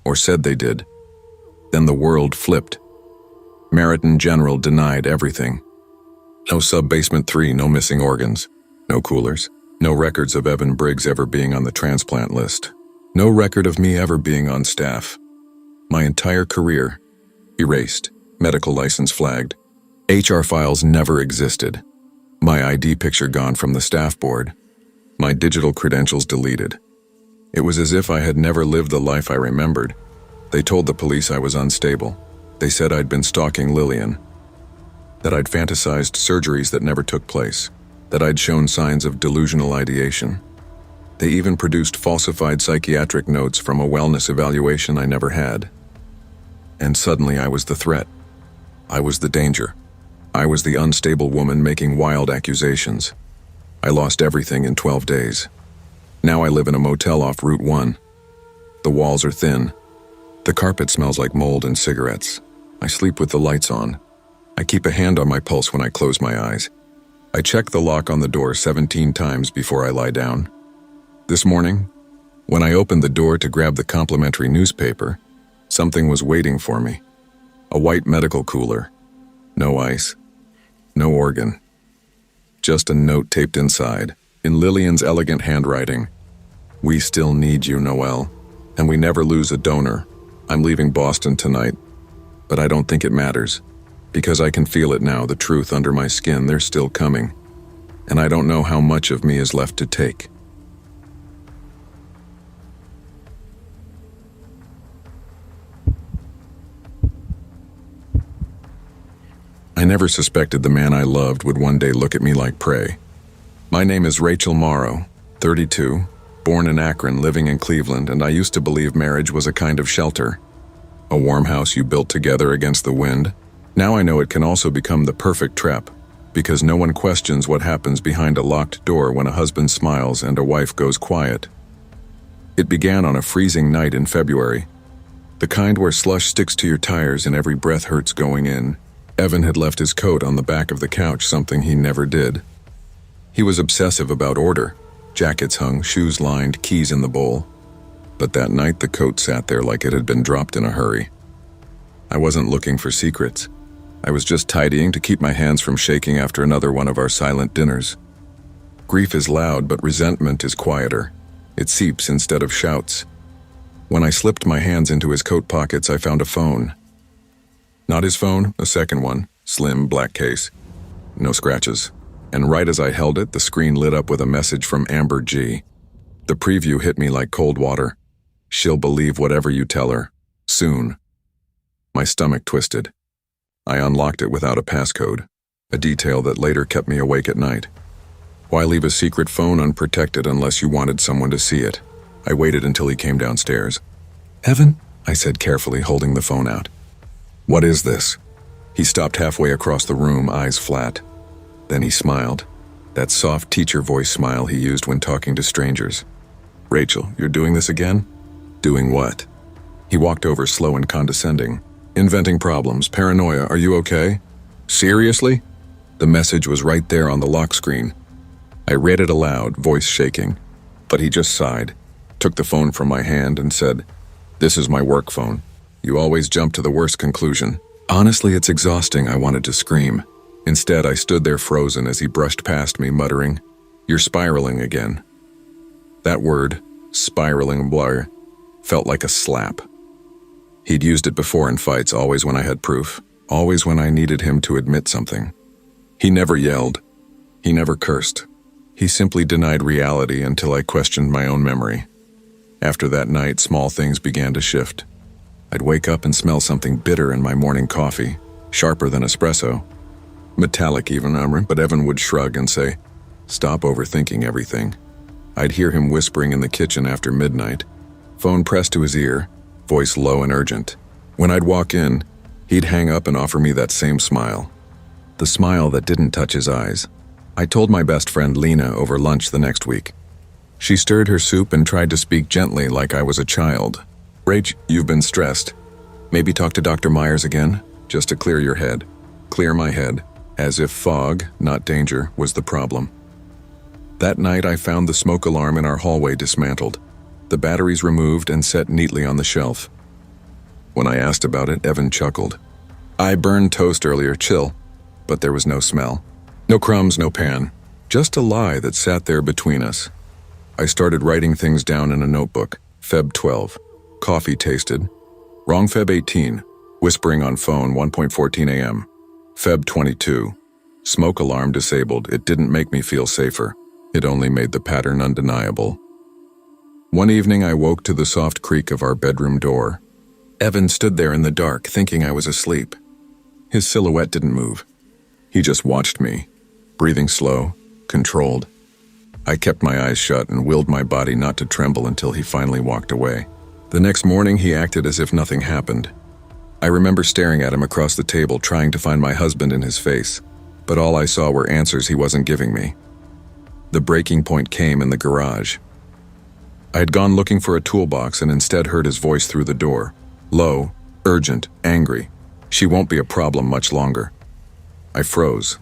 or said they did. Then the world flipped. Meriton General denied everything. No sub-basement 3, no missing organs, no coolers. No records of Evan Briggs ever being on the transplant list. No record of me ever being on staff. My entire career, erased, medical license flagged. HR files never existed. My ID picture gone from the staff board. My digital credentials deleted. It was as if I had never lived the life I remembered. They told the police I was unstable. They said I'd been stalking Lillian. That I'd fantasized surgeries that never took place. That I'd shown signs of delusional ideation. They even produced falsified psychiatric notes from a wellness evaluation I never had. And suddenly I was the threat. I was the danger. I was the unstable woman making wild accusations. I lost everything in 12 days. Now I live in a motel off Route 1. The walls are thin. The carpet smells like mold and cigarettes. I sleep with the lights on. I keep a hand on my pulse when I close my eyes. I check the lock on the door 17 times before I lie down. This morning, when I opened the door to grab the complimentary newspaper, something was waiting for me. A white medical cooler. No ice. No organ. Just a note taped inside, in Lillian's elegant handwriting. We still need you, Noelle, and we never lose a donor. I'm leaving Boston tonight, but I don't think it matters, because I can feel it now, the truth under my skin, they're still coming, and I don't know how much of me is left to take. I never suspected the man I loved would one day look at me like prey. My name is Rachel Morrow, 32, born in Akron, living in Cleveland, and I used to believe marriage was a kind of shelter. A warm house you built together against the wind. Now I know it can also become the perfect trap, because no one questions what happens behind a locked door when a husband smiles and a wife goes quiet. It began on a freezing night in February. The kind where slush sticks to your tires and every breath hurts going in. Evan had left his coat on the back of the couch, something he never did. He was obsessive about order. Jackets hung, shoes lined, keys in the bowl. But that night the coat sat there like it had been dropped in a hurry. I wasn't looking for secrets. I was just tidying to keep my hands from shaking after another one of our silent dinners. Grief is loud, but resentment is quieter. It seeps instead of shouts. When I slipped my hands into his coat pockets, I found a phone. Not his phone, a second one, slim, black case. No scratches. And right as I held it, the screen lit up with a message from Amber G. The preview hit me like cold water. She'll believe whatever you tell her. Soon. My stomach twisted. I unlocked it without a passcode, a detail that later kept me awake at night. Why leave a secret phone unprotected unless you wanted someone to see it? I waited until he came downstairs. Evan, I said carefully, holding the phone out. What is this? He stopped halfway across the room, eyes flat. Then he smiled. That soft teacher voice smile he used when talking to strangers. Rachel, you're doing this again? Doing what? He walked over slow and condescending. Inventing problems, paranoia, are you okay? Seriously? The message was right there on the lock screen. I read it aloud, voice shaking. But he just sighed, took the phone from my hand and said, This is my work phone. You always jump to the worst conclusion. Honestly, it's exhausting, I wanted to scream. Instead, I stood there frozen as he brushed past me, muttering, You're spiraling again. That word, spiraling blur, felt like a slap. He'd used it before in fights, always when I had proof, always when I needed him to admit something. He never yelled. He never cursed. He simply denied reality until I questioned my own memory. After that night, small things began to shift. I'd wake up and smell something bitter in my morning coffee, sharper than espresso. Metallic even, but Evan would shrug and say, Stop overthinking everything. I'd hear him whispering in the kitchen after midnight, phone pressed to his ear, voice low and urgent. When I'd walk in, he'd hang up and offer me that same smile. The smile that didn't touch his eyes. I told my best friend Lena over lunch the next week. She stirred her soup and tried to speak gently like I was a child. Rach, you've been stressed. Maybe talk to Dr. Myers again, just to clear your head. Clear my head, as if fog, not danger, was the problem. That night I found the smoke alarm in our hallway dismantled, the batteries removed and set neatly on the shelf. When I asked about it, Evan chuckled. I burned toast earlier, chill, but there was no smell. No crumbs, no pan. Just a lie that sat there between us. I started writing things down in a notebook. Feb 12. Coffee tasted. Wrong Feb 18. Whispering on phone 1:14 a.m. Feb 22. Smoke alarm disabled. It didn't make me feel safer. It only made the pattern undeniable. One evening I woke to the soft creak of our bedroom door. Evan stood there in the dark, thinking I was asleep. His silhouette didn't move. He just watched me, breathing slow, controlled. I kept my eyes shut and willed my body not to tremble until he finally walked away. The next morning he acted as if nothing happened. I remember staring at him across the table, trying to find my husband in his face, but all I saw were answers he wasn't giving me. The breaking point came in the garage. I had gone looking for a toolbox and instead heard his voice through the door. Low, urgent, angry. She won't be a problem much longer. I froze.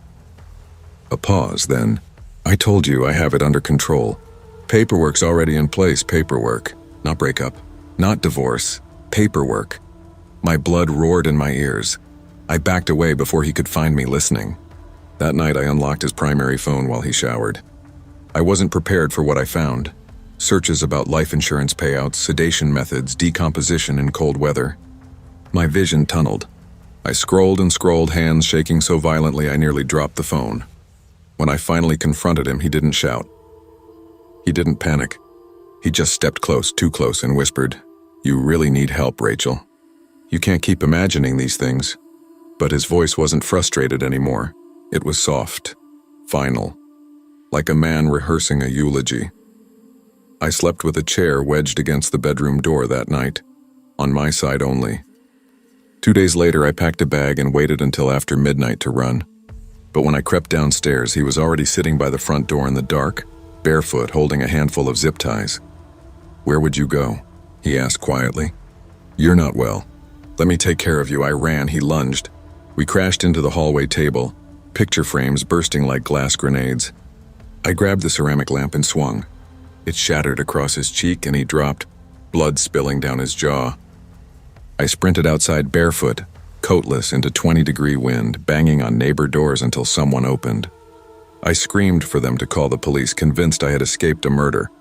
A pause, then. I told you I have it under control. Paperwork's already in place, paperwork. Not breakup, not divorce, paperwork. My blood roared in my ears. I backed away before he could find me listening. That night I unlocked his primary phone while he showered. I wasn't prepared for what I found. Searches about life insurance payouts, sedation methods, decomposition in cold weather. My vision tunneled. I scrolled and scrolled, hands shaking so violently I nearly dropped the phone. When I finally confronted him, he didn't shout. He didn't panic. He just stepped close, too close, and whispered, "You really need help, Rachel. You can't keep imagining these things." But his voice wasn't frustrated anymore. It was soft, final, like a man rehearsing a eulogy. I slept with a chair wedged against the bedroom door that night, on my side only. 2 days later, I packed a bag and waited until after midnight to run. But when I crept downstairs, he was already sitting by the front door in the dark, barefoot, holding a handful of zip ties. "Where would you go?" he asked quietly. "You're not well. Let me take care of you." I ran, he lunged. We crashed into the hallway table, picture frames bursting like glass grenades. I grabbed the ceramic lamp and swung. It shattered across his cheek and he dropped, blood spilling down his jaw. I sprinted outside barefoot, coatless, into 20-degree wind, banging on neighbor doors until someone opened. I screamed for them to call the police, convinced I had escaped a murder.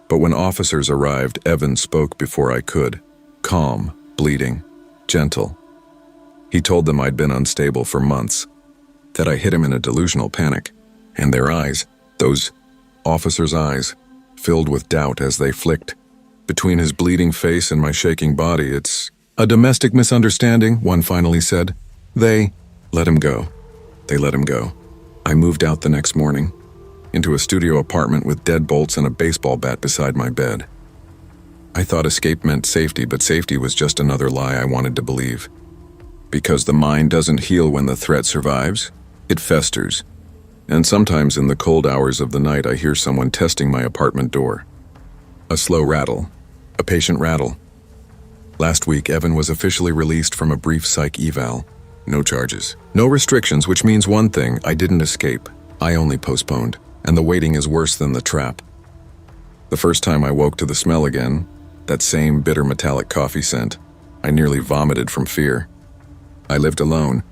But when officers arrived, Evan spoke before I could. Calm, bleeding, gentle. He told them I'd been unstable for months, that I hit him in a delusional panic, and their eyes, those officers' eyes, filled with doubt as they flicked. Between his bleeding face and my shaking body, "It's a domestic misunderstanding," one finally said. They let him go. They let him go. I moved out the next morning, into a studio apartment with deadbolts and a baseball bat beside my bed. I thought escape meant safety, but safety was just another lie I wanted to believe. Because the mind doesn't heal when the threat survives, it festers. And sometimes in the cold hours of the night I hear someone testing my apartment door. A slow rattle, a patient rattle. Last week, Evan was officially released from a brief psych eval. No charges, no restrictions, which means one thing: I didn't escape. I only postponed, and the waiting is worse than the trap. The first time I woke to the smell again, that same bitter metallic coffee scent, I nearly vomited from fear. I lived alone.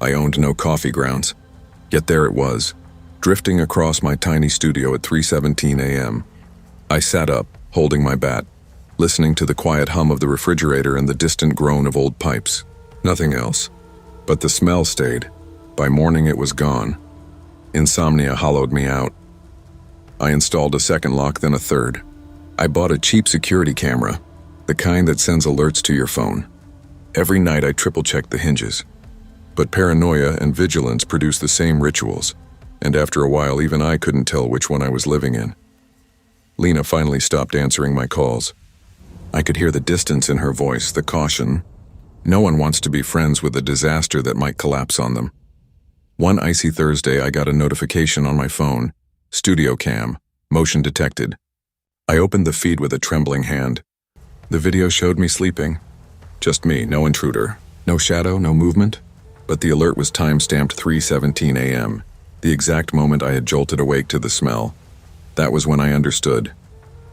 I owned no coffee grounds. Yet there it was, drifting across my tiny studio at 3:17 a.m. I sat up, holding my bat, listening to the quiet hum of the refrigerator and the distant groan of old pipes. Nothing else. But the smell stayed. By morning it was gone. Insomnia hollowed me out. I installed a second lock, then a third. I bought a cheap security camera, the kind that sends alerts to your phone. Every night I triple-checked the hinges. But paranoia and vigilance produce the same rituals, and after a while even I couldn't tell which one I was living in. Lena finally stopped answering my calls. I could hear the distance in her voice, the caution. No one wants to be friends with a disaster that might collapse on them. One icy Thursday, I got a notification on my phone. Studio cam, motion detected. I opened the feed with a trembling hand. The video showed me sleeping. Just me, no intruder, no shadow, no movement. But the alert was time-stamped 3:17 a.m., the exact moment I had jolted awake to the smell. That was when I understood.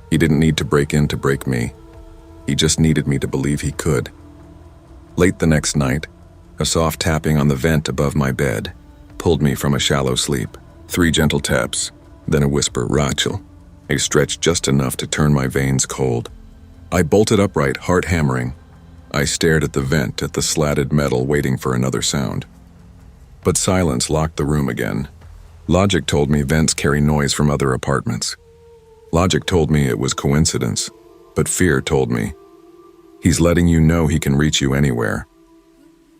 He didn't need to break in to break me. He just needed me to believe he could. Late the next night, a soft tapping on the vent above my bed pulled me from a shallow sleep. 3 gentle taps, Then a whisper, Rachel. A stretch just enough to turn my veins cold. I bolted upright, heart hammering. I stared at the vent, at the slatted metal, waiting for another sound. But silence locked the room again. Logic told me vents carry noise from other apartments. Logic told me it was coincidence, but fear told me, he's letting you know he can reach you anywhere.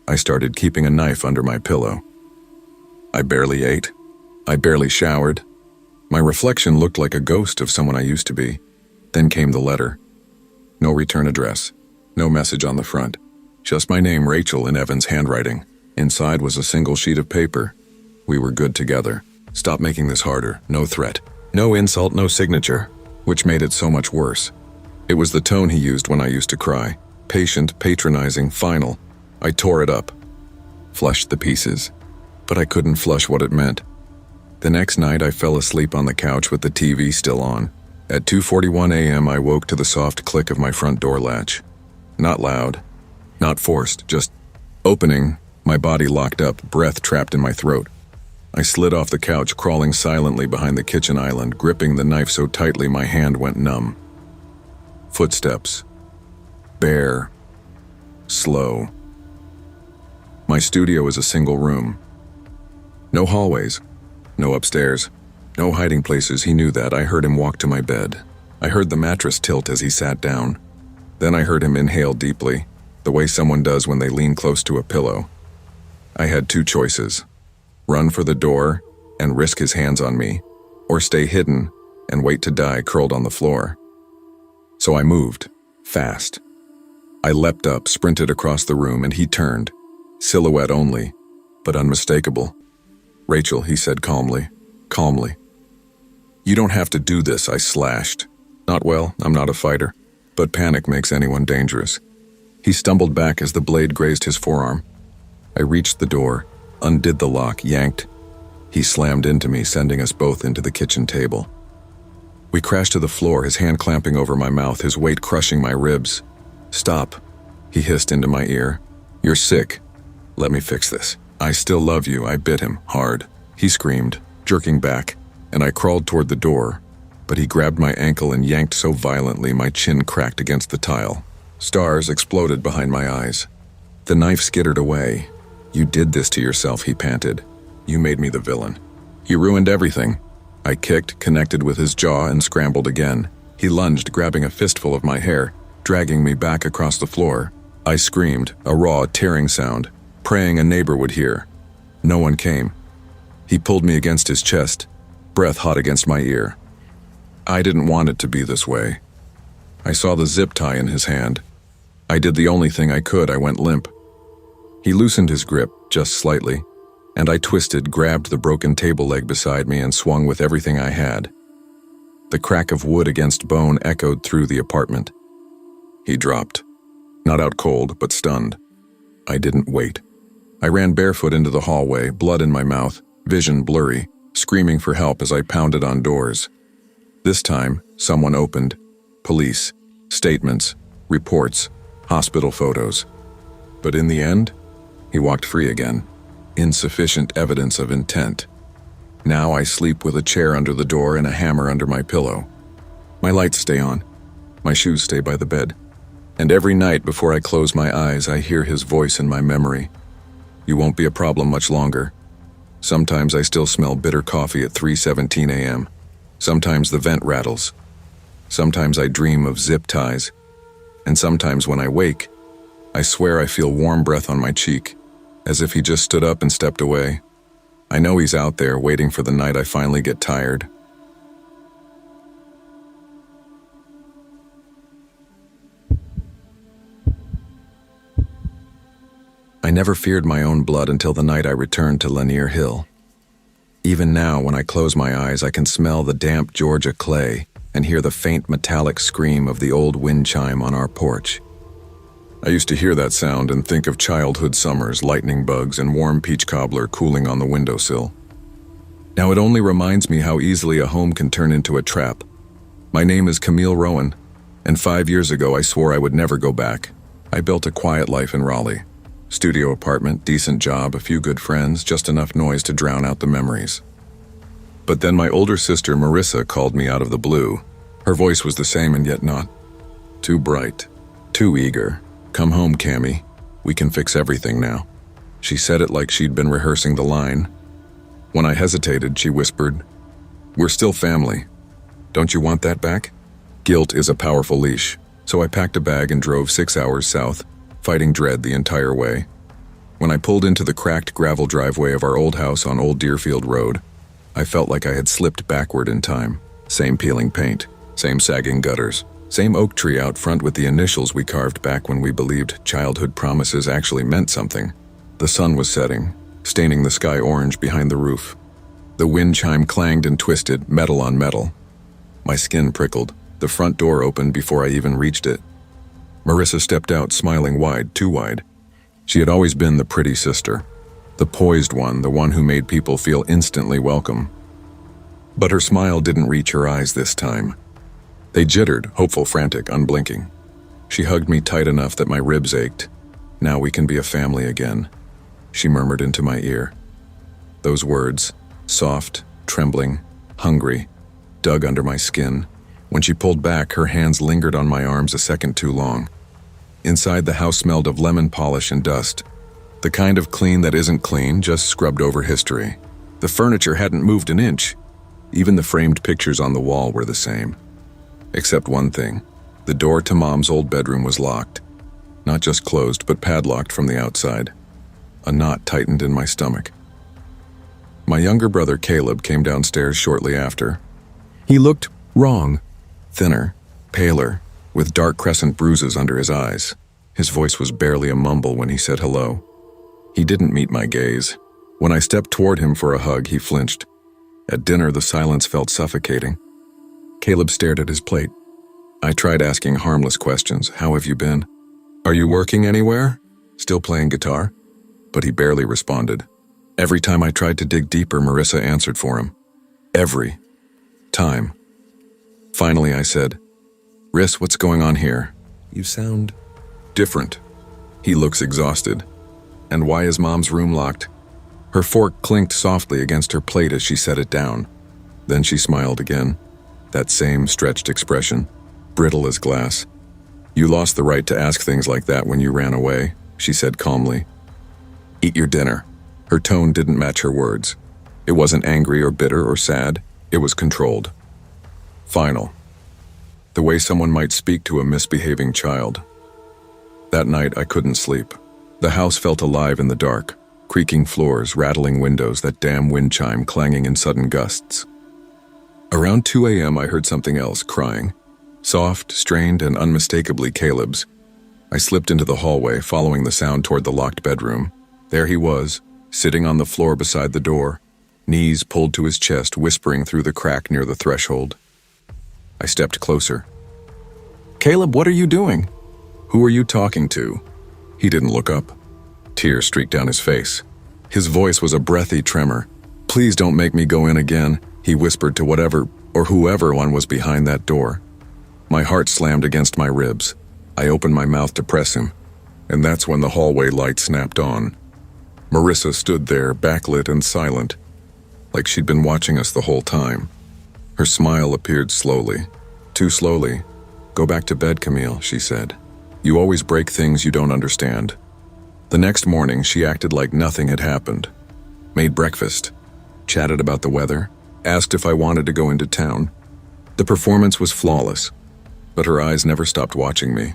I started keeping a knife under my pillow. I barely ate. I barely showered. My reflection looked like a ghost of someone I used to be. Then came the letter. No return address. No message on the front. Just my name, Rachel, in Evan's handwriting. Inside was a single sheet of paper. We were good together. Stop making this harder. No threat. No insult, no signature. Which made it so much worse. It was the tone he used when I used to cry. Patient, patronizing, final. I tore it up. Flushed the pieces. But I couldn't flush what it meant. The next night I fell asleep on the couch with the TV still on. At 2:41 a.m. I woke to the soft click of my front door latch. Not loud. Not forced, just opening, my body locked up, breath trapped in my throat. I slid off the couch, crawling silently behind the kitchen island, gripping the knife so tightly my hand went numb. Footsteps. Bare. Slow. My studio is a single room. No hallways. No upstairs. No hiding places. He knew that. I heard him walk to my bed. I heard the mattress tilt as he sat down. Then I heard him inhale deeply, the way someone does when they lean close to a pillow. I had two choices. Run for the door and risk his hands on me, or stay hidden and wait to die curled on the floor. So I moved, fast. I leapt up, sprinted across the room, and he turned, silhouette only, but unmistakable. Rachel, he said calmly. You don't have to do this, I slashed. Not well, I'm not a fighter, but panic makes anyone dangerous. He stumbled back as the blade grazed his forearm. I reached the door, undid the lock, yanked. He slammed into me, sending us both into the kitchen table. We crashed to the floor, his hand clamping over my mouth, his weight crushing my ribs. Stop, he hissed into my ear. You're sick. Let me fix this. I still love you, I bit him, hard. He screamed, jerking back, and I crawled toward the door, but he grabbed my ankle and yanked so violently my chin cracked against the tile. Stars exploded behind my eyes. The knife skittered away. You did this to yourself, he panted. You made me the villain. You ruined everything. I kicked, connected with his jaw, and scrambled again. He lunged, grabbing a fistful of my hair, dragging me back across the floor. I screamed, a raw, tearing sound, praying a neighbor would hear. No one came. He pulled me against his chest, breath hot against my ear. I didn't want it to be this way. I saw the zip tie in his hand. I did the only thing I could. I went limp. He loosened his grip, just slightly, and I twisted, grabbed the broken table leg beside me, and swung with everything I had. The crack of wood against bone echoed through the apartment. He dropped. Not out cold, but stunned. I didn't wait. I ran barefoot into the hallway, blood in my mouth, vision blurry, screaming for help as I pounded on doors. This time, someone opened. Police, statements, reports, hospital photos. But in the end, he walked free again. Insufficient evidence of intent. Now I sleep with a chair under the door and a hammer under my pillow. My lights stay on. My shoes stay by the bed. And every night before I close my eyes, I hear his voice in my memory. You won't be a problem much longer. Sometimes I still smell bitter coffee at 3:17 a.m. Sometimes the vent rattles. Sometimes I dream of zip ties. And sometimes when I wake, I swear I feel warm breath on my cheek, as if he just stood up and stepped away. I know he's out there waiting for the night I finally get tired. I never feared my own blood until the night I returned to Lanier Hill. Even now, when I close my eyes, I can smell the damp Georgia clay and hear the faint metallic scream of the old wind chime on our porch. I used to hear that sound and think of childhood summers, lightning bugs, and warm peach cobbler cooling on the windowsill. Now it only reminds me how easily a home can turn into a trap. My name is Camille Rowan, and 5 years ago I swore I would never go back. I built a quiet life in Raleigh. Studio apartment, decent job, a few good friends, just enough noise to drown out the memories. But then my older sister Marissa called me out of the blue. Her voice was the same and yet not. Too bright. Too eager. "Come home, Cammy. We can fix everything now." She said it like she'd been rehearsing the line. When I hesitated, she whispered, "We're still family. Don't you want that back?" Guilt is a powerful leash, so I packed a bag and drove 6 hours south, fighting dread the entire way. When I pulled into the cracked gravel driveway of our old house on Old Deerfield Road, I felt like I had slipped backward in time. Same peeling paint, same sagging gutters, same oak tree out front with the initials we carved back when we believed childhood promises actually meant something. The sun was setting, staining the sky orange behind the roof. The wind chime clanged and twisted, metal on metal. My skin prickled. The front door opened before I even reached it. Marissa stepped out, smiling wide, too wide. She had always been the pretty sister, the poised one, the one who made people feel instantly welcome. But her smile didn't reach her eyes this time. They jittered, hopeful, frantic, unblinking. She hugged me tight enough that my ribs ached. "Now we can be a family again," she murmured into my ear. Those words, soft, trembling, hungry, dug under my skin. When she pulled back, her hands lingered on my arms a second too long. Inside, the house smelled of lemon polish and dust. The kind of clean that isn't clean, just scrubbed over history. The furniture hadn't moved an inch. Even the framed pictures on the wall were the same. Except one thing. The door to Mom's old bedroom was locked. Not just closed, but padlocked from the outside. A knot tightened in my stomach. My younger brother Caleb came downstairs shortly after. He looked wrong. Thinner, paler, with dark crescent bruises under his eyes. His voice was barely a mumble when he said hello. He didn't meet my gaze. When I stepped toward him for a hug, he flinched. At dinner, the silence felt suffocating. Caleb stared at his plate. I tried asking harmless questions. "How have you been? Are you working anywhere? Still playing guitar?" But he barely responded. Every time I tried to dig deeper, Marissa answered for him. Every time. Finally, I said, "Riss, what's going on here? You sound different." He looks exhausted. "And why is Mom's room locked?" Her fork clinked softly against her plate as she set it down. Then she smiled again. That same stretched expression, brittle as glass. "You lost the right to ask things like that when you ran away," she said calmly. "Eat your dinner." Her tone didn't match her words. It wasn't angry or bitter or sad. It was controlled. Final. The way someone might speak to a misbehaving child. That night, I couldn't sleep. The house felt alive in the dark. Creaking floors, rattling windows, that damn wind chime clanging in sudden gusts. Around 2 a.m., I heard something else, crying. Soft, strained, and unmistakably Caleb's. I slipped into the hallway, following the sound toward the locked bedroom. There he was, sitting on the floor beside the door, knees pulled to his chest, whispering through the crack near the threshold. I stepped closer. "Caleb, what are you doing?" "Who are you talking to?" He didn't look up. Tears streaked down his face. His voice was a breathy tremor. "Please don't make me go in again," he whispered to whatever or whoever one was behind that door. My heart slammed against my ribs. I opened my mouth to press him, and that's when the hallway light snapped on. Marissa stood there, backlit and silent, like she'd been watching us the whole time. Her smile appeared slowly. Too slowly. "Go back to bed, Camille," she said. "You always break things you don't understand." The next morning, she acted like nothing had happened. Made breakfast, chatted about the weather, asked if I wanted to go into town. The performance was flawless, but her eyes never stopped watching me,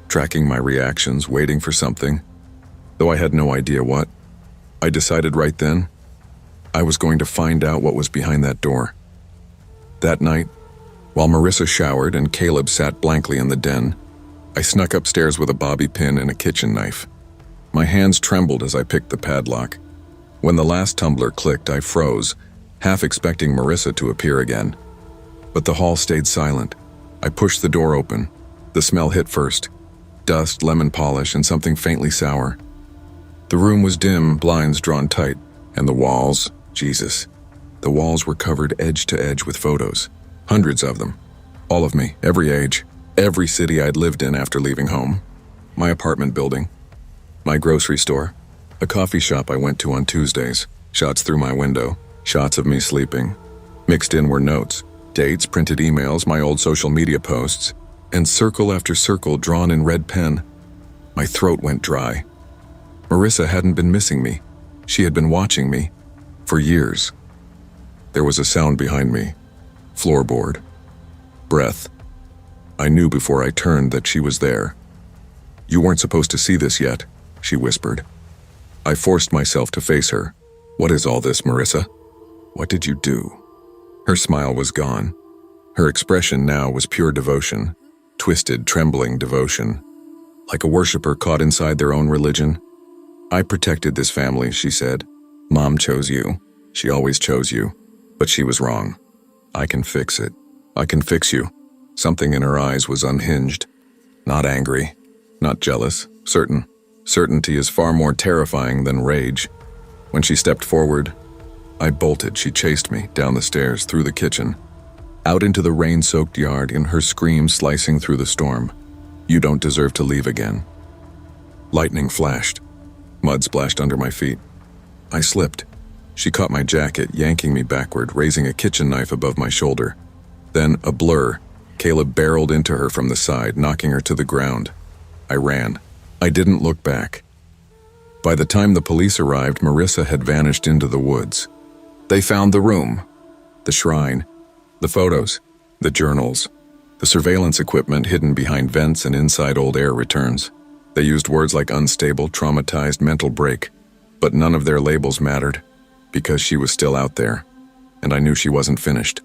tracking my reactions, waiting for something. Though I had no idea what, I decided right then, I was going to find out what was behind that door. That night, while Marissa showered and Caleb sat blankly in the den, I snuck upstairs with a bobby pin and a kitchen knife. My hands trembled as I picked the padlock. When the last tumbler clicked, I froze, half expecting Marissa to appear again. But the hall stayed silent. I pushed the door open. The smell hit first. Dust, lemon polish, and something faintly sour. The room was dim, blinds drawn tight, and the walls, Jesus. The walls were covered edge to edge with photos. Hundreds of them. All of me, every age, every city I'd lived in after leaving home. My apartment building. My grocery store. A coffee shop I went to on Tuesdays. Shots through my window. Shots of me sleeping. Mixed in were notes, dates, printed emails, my old social media posts, and circle after circle drawn in red pen. My throat went dry. Marissa hadn't been missing me. She had been watching me. For years. There was a sound behind me. Floorboard. Breath. I knew before I turned that she was there. "You weren't supposed to see this yet," she whispered. I forced myself to face her. "What is all this, Marissa? What did you do?" Her smile was gone. Her expression now was pure devotion. Twisted, trembling devotion. Like a worshiper caught inside their own religion. "I protected this family," she said. "Mom chose you. She always chose you. But she was wrong. I can fix it. I can fix you." Something in her eyes was unhinged. Not angry. Not jealous. Certain. Certainty is far more terrifying than rage. When she stepped forward, I bolted. She chased me down the stairs, through the kitchen, out into the rain-soaked yard, in her scream slicing through the storm. "You don't deserve to leave again." Lightning flashed. Mud splashed under my feet. I slipped. She caught my jacket, yanking me backward, raising a kitchen knife above my shoulder. Then, a blur, Caleb barreled into her from the side, knocking her to the ground. I ran. I didn't look back. By the time the police arrived, Marissa had vanished into the woods. They found the room, the shrine, the photos, the journals, the surveillance equipment hidden behind vents and inside old air returns. They used words like unstable, traumatized, mental break, but none of their labels mattered, because she was still out there, and I knew she wasn't finished.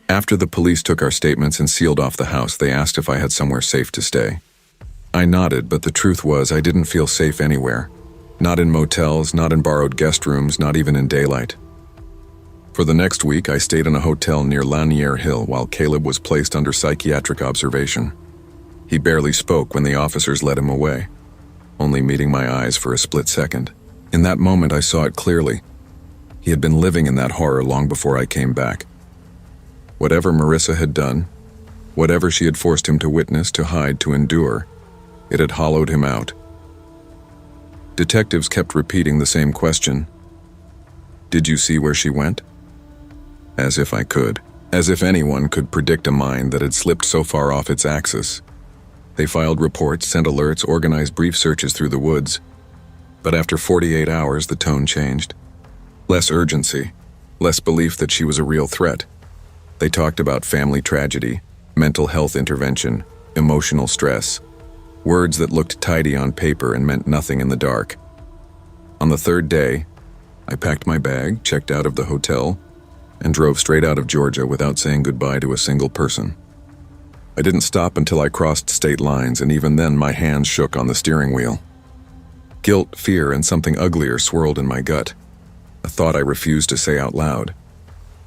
After the police took our statements and sealed off the house, they asked if I had somewhere safe to stay. I nodded, but the truth was I didn't feel safe anywhere. Not in motels, not in borrowed guest rooms, not even in daylight. For the next week, I stayed in a hotel near Lanier Hill while Caleb was placed under psychiatric observation. He barely spoke when the officers led him away, only meeting my eyes for a split second. In that moment, I saw it clearly. He had been living in that horror long before I came back. Whatever Marissa had done, whatever she had forced him to witness, to hide, to endure, it had hollowed him out. Detectives kept repeating the same question. "Did you see where she went?" As if I could. As if anyone could predict a mind that had slipped so far off its axis. They filed reports, sent alerts, organized brief searches through the woods. But after 48 hours, the tone changed. Less urgency, less belief that she was a real threat. They talked about family tragedy, mental health intervention, emotional stress. Words that looked tidy on paper and meant nothing in the dark. On the third day, I packed my bag, checked out of the hotel, and drove straight out of Georgia without saying goodbye to a single person. I didn't stop until I crossed state lines, and even then my hands shook on the steering wheel. Guilt, fear, and something uglier swirled in my gut. A thought I refused to say out loud.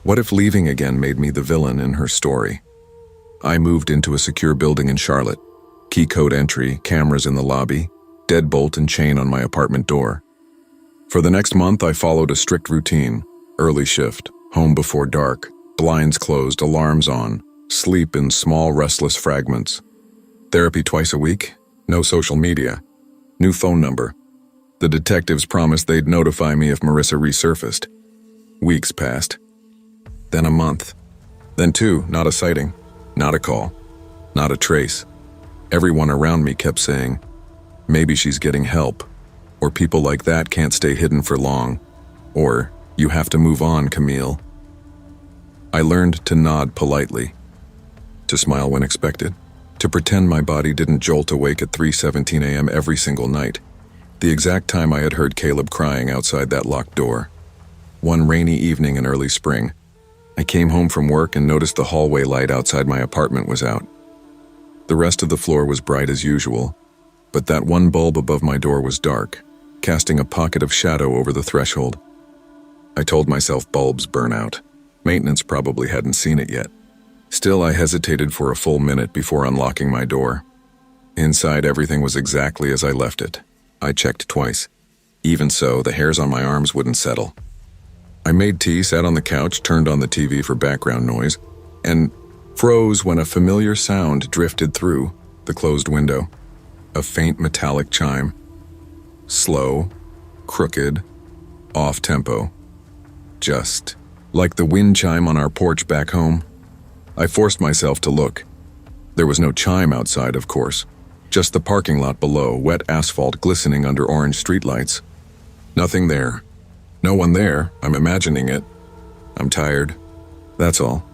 What if leaving again made me the villain in her story? I moved into a secure building in Charlotte. Key code entry, cameras in the lobby, deadbolt and chain on my apartment door. For the next month, I followed a strict routine. Early shift, home before dark, blinds closed, alarms on, sleep in small, restless fragments. Therapy twice a week, no social media, new phone number. The detectives promised they'd notify me if Marissa resurfaced. Weeks passed. Then a month. Then 2, not a sighting, not a call, not a trace. Everyone around me kept saying, maybe she's getting help, or people like that can't stay hidden for long, or you have to move on, Camille. I learned to nod politely, to smile when expected, to pretend my body didn't jolt awake at 3:17 a.m. every single night, the exact time I had heard Caleb crying outside that locked door. One rainy evening in early spring, I came home from work and noticed the hallway light outside my apartment was out. The rest of the floor was bright as usual, but that one bulb above my door was dark, casting a pocket of shadow over the threshold. I told myself bulbs burn out. Maintenance probably hadn't seen it yet. Still, I hesitated for a full minute before unlocking my door. Inside, everything was exactly as I left it. I checked twice. Even so, the hairs on my arms wouldn't settle. I made tea, sat on the couch, turned on the TV for background noise, and froze when a familiar sound drifted through the closed window. A faint metallic chime. Slow, crooked, off-tempo. Just like the wind chime on our porch back home. I forced myself to look. There was no chime outside, of course, just the parking lot below, wet asphalt glistening under orange streetlights. Nothing there. No one there. I'm imagining it. I'm tired. That's all.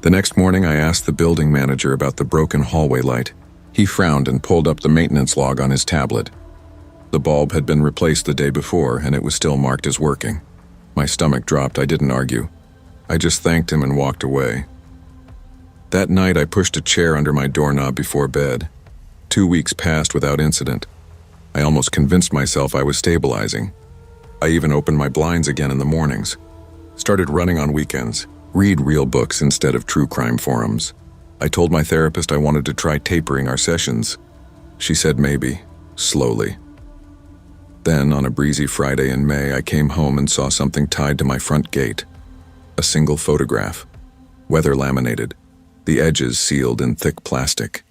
The next morning, I asked the building manager about the broken hallway light. He frowned and pulled up the maintenance log on his tablet. The bulb had been replaced the day before, and it was still marked as working. My stomach dropped. I didn't argue. I just thanked him and walked away. That night, I pushed a chair under my doorknob before bed. 2 weeks passed without incident. I almost convinced myself I was stabilizing. I even opened my blinds again in the mornings. Started running on weekends. Read real books instead of true crime forums. I told my therapist I wanted to try tapering our sessions. She said maybe, slowly. Then, on a breezy Friday in May, I came home and saw something tied to my front gate. A single photograph. Weather laminated. The edges sealed in thick plastic.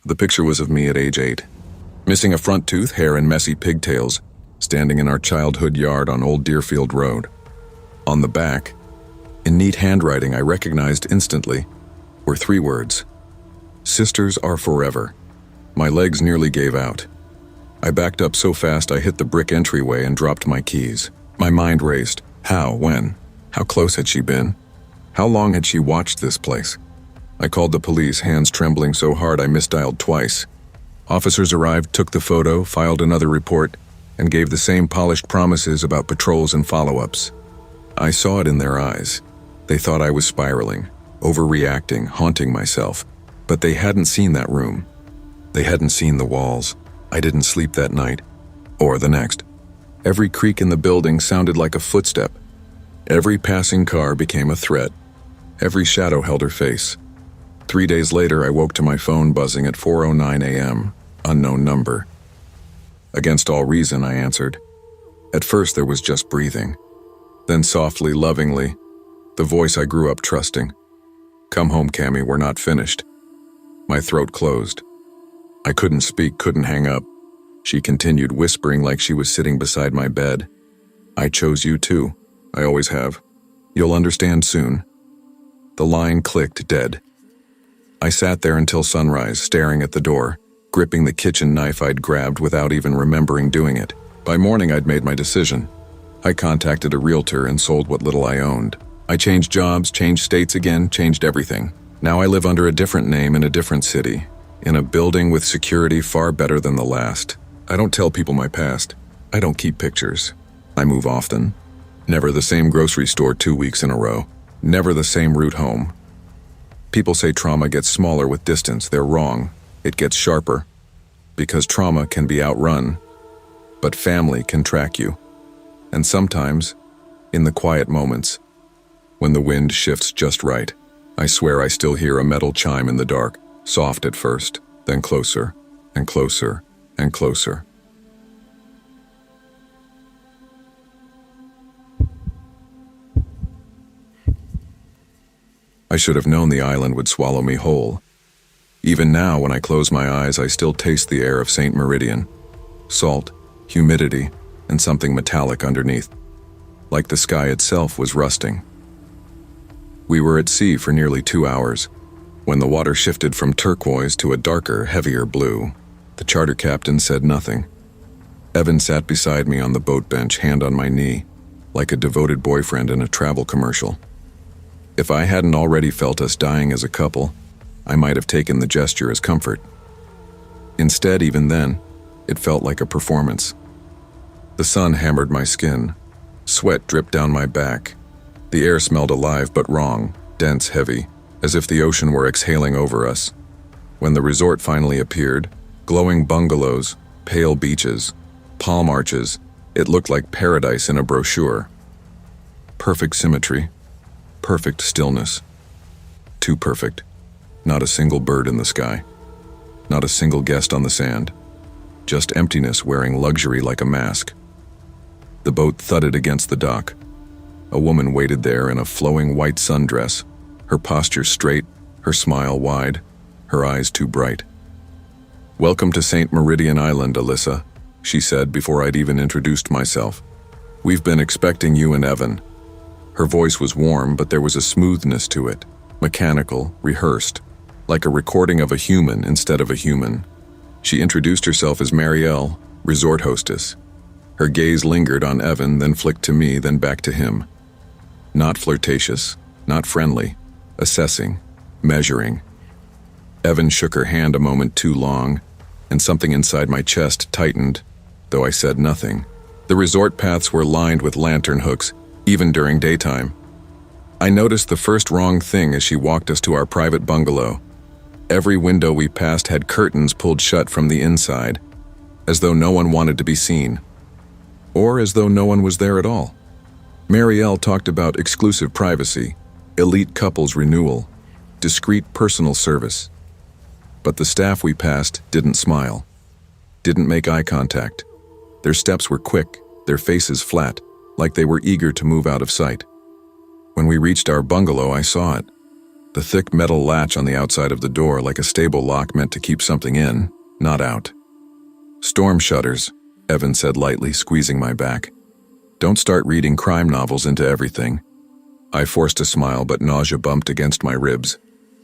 The picture was of me at age 8. Missing a front tooth, hair in messy pigtails, standing in our childhood yard on Old Deerfield Road. On the back, in neat handwriting I recognized instantly, were 3 words. Sisters are forever. My legs nearly gave out. I backed up so fast I hit the brick entryway and dropped my keys. My mind raced. How? When? How close had she been? How long had she watched this place? I called the police, hands trembling so hard I misdialed twice. Officers arrived, took the photo, filed another report, and gave the same polished promises about patrols and follow-ups. I saw it in their eyes. They thought I was spiraling, overreacting, haunting myself. But they hadn't seen that room. They hadn't seen the walls. I didn't sleep that night, or the next. Every creak in the building sounded like a footstep. Every passing car became a threat. Every shadow held her face. 3 days later, I woke to my phone buzzing at 4:09 a.m., unknown number. Against all reason, I answered. At first, there was just breathing. Then softly, lovingly, the voice I grew up trusting. Come home, Cammy, we're not finished. My throat closed. I couldn't speak, couldn't hang up. She continued whispering like she was sitting beside my bed. I chose you too. I always have. You'll understand soon. The line clicked dead. I sat there until sunrise, staring at the door, gripping the kitchen knife I'd grabbed without even remembering doing it. By morning, I'd made my decision. I contacted a realtor and sold what little I owned. I changed jobs, changed states again, changed everything. Now I live under a different name in a different city, in a building with security far better than the last. I don't tell people my past. I don't keep pictures. I move often. Never the same grocery store 2 weeks in a row. Never the same route home. People say trauma gets smaller with distance. They're wrong. It gets sharper. Because trauma can be outrun, but family can track you. And sometimes, in the quiet moments, when the wind shifts just right, I swear I still hear a metal chime in the dark, soft at first, then closer, and closer, and closer. I should have known the island would swallow me whole. Even now, when I close my eyes, I still taste the air of St. Meridian. Salt, humidity, and something metallic underneath, like the sky itself was rusting. We were at sea for nearly 2 hours, when the water shifted from turquoise to a darker, heavier blue. The charter captain said nothing. Evan sat beside me on the boat bench, hand on my knee, like a devoted boyfriend in a travel commercial. If I hadn't already felt us dying as a couple, I might have taken the gesture as comfort. Instead, even then, it felt like a performance. The sun hammered my skin. Sweat dripped down my back. The air smelled alive but wrong, dense, heavy, as if the ocean were exhaling over us. When the resort finally appeared, glowing bungalows, pale beaches, palm arches, it looked like paradise in a brochure. Perfect symmetry. Perfect stillness. Too perfect. Not a single bird in the sky. Not a single guest on the sand. Just emptiness wearing luxury like a mask. The boat thudded against the dock. A woman waited there in a flowing white sundress, her posture straight, her smile wide, her eyes too bright. "Welcome to St. Meridian Island, Alyssa," she said before I'd even introduced myself. "We've been expecting you and Evan." Her voice was warm, but there was a smoothness to it, mechanical, rehearsed, like a recording of a human instead of a human. She introduced herself as Marielle, resort hostess. Her gaze lingered on Evan, then flicked to me, then back to him. Not flirtatious, not friendly, assessing, measuring. Evan shook her hand a moment too long, and something inside my chest tightened, though I said nothing. The resort paths were lined with lantern hooks, even during daytime. I noticed the first wrong thing as she walked us to our private bungalow. Every window we passed had curtains pulled shut from the inside, as though no one wanted to be seen, or as though no one was there at all. Marielle talked about exclusive privacy, elite couples renewal, discreet personal service. But the staff we passed didn't smile, didn't make eye contact. Their steps were quick, their faces flat, like they were eager to move out of sight. When we reached our bungalow, I saw it. The thick metal latch on the outside of the door, like a stable lock meant to keep something in, not out. "Storm shutters," Evan said lightly, squeezing my back. "Don't start reading crime novels into everything." I forced a smile, but nausea bumped against my ribs.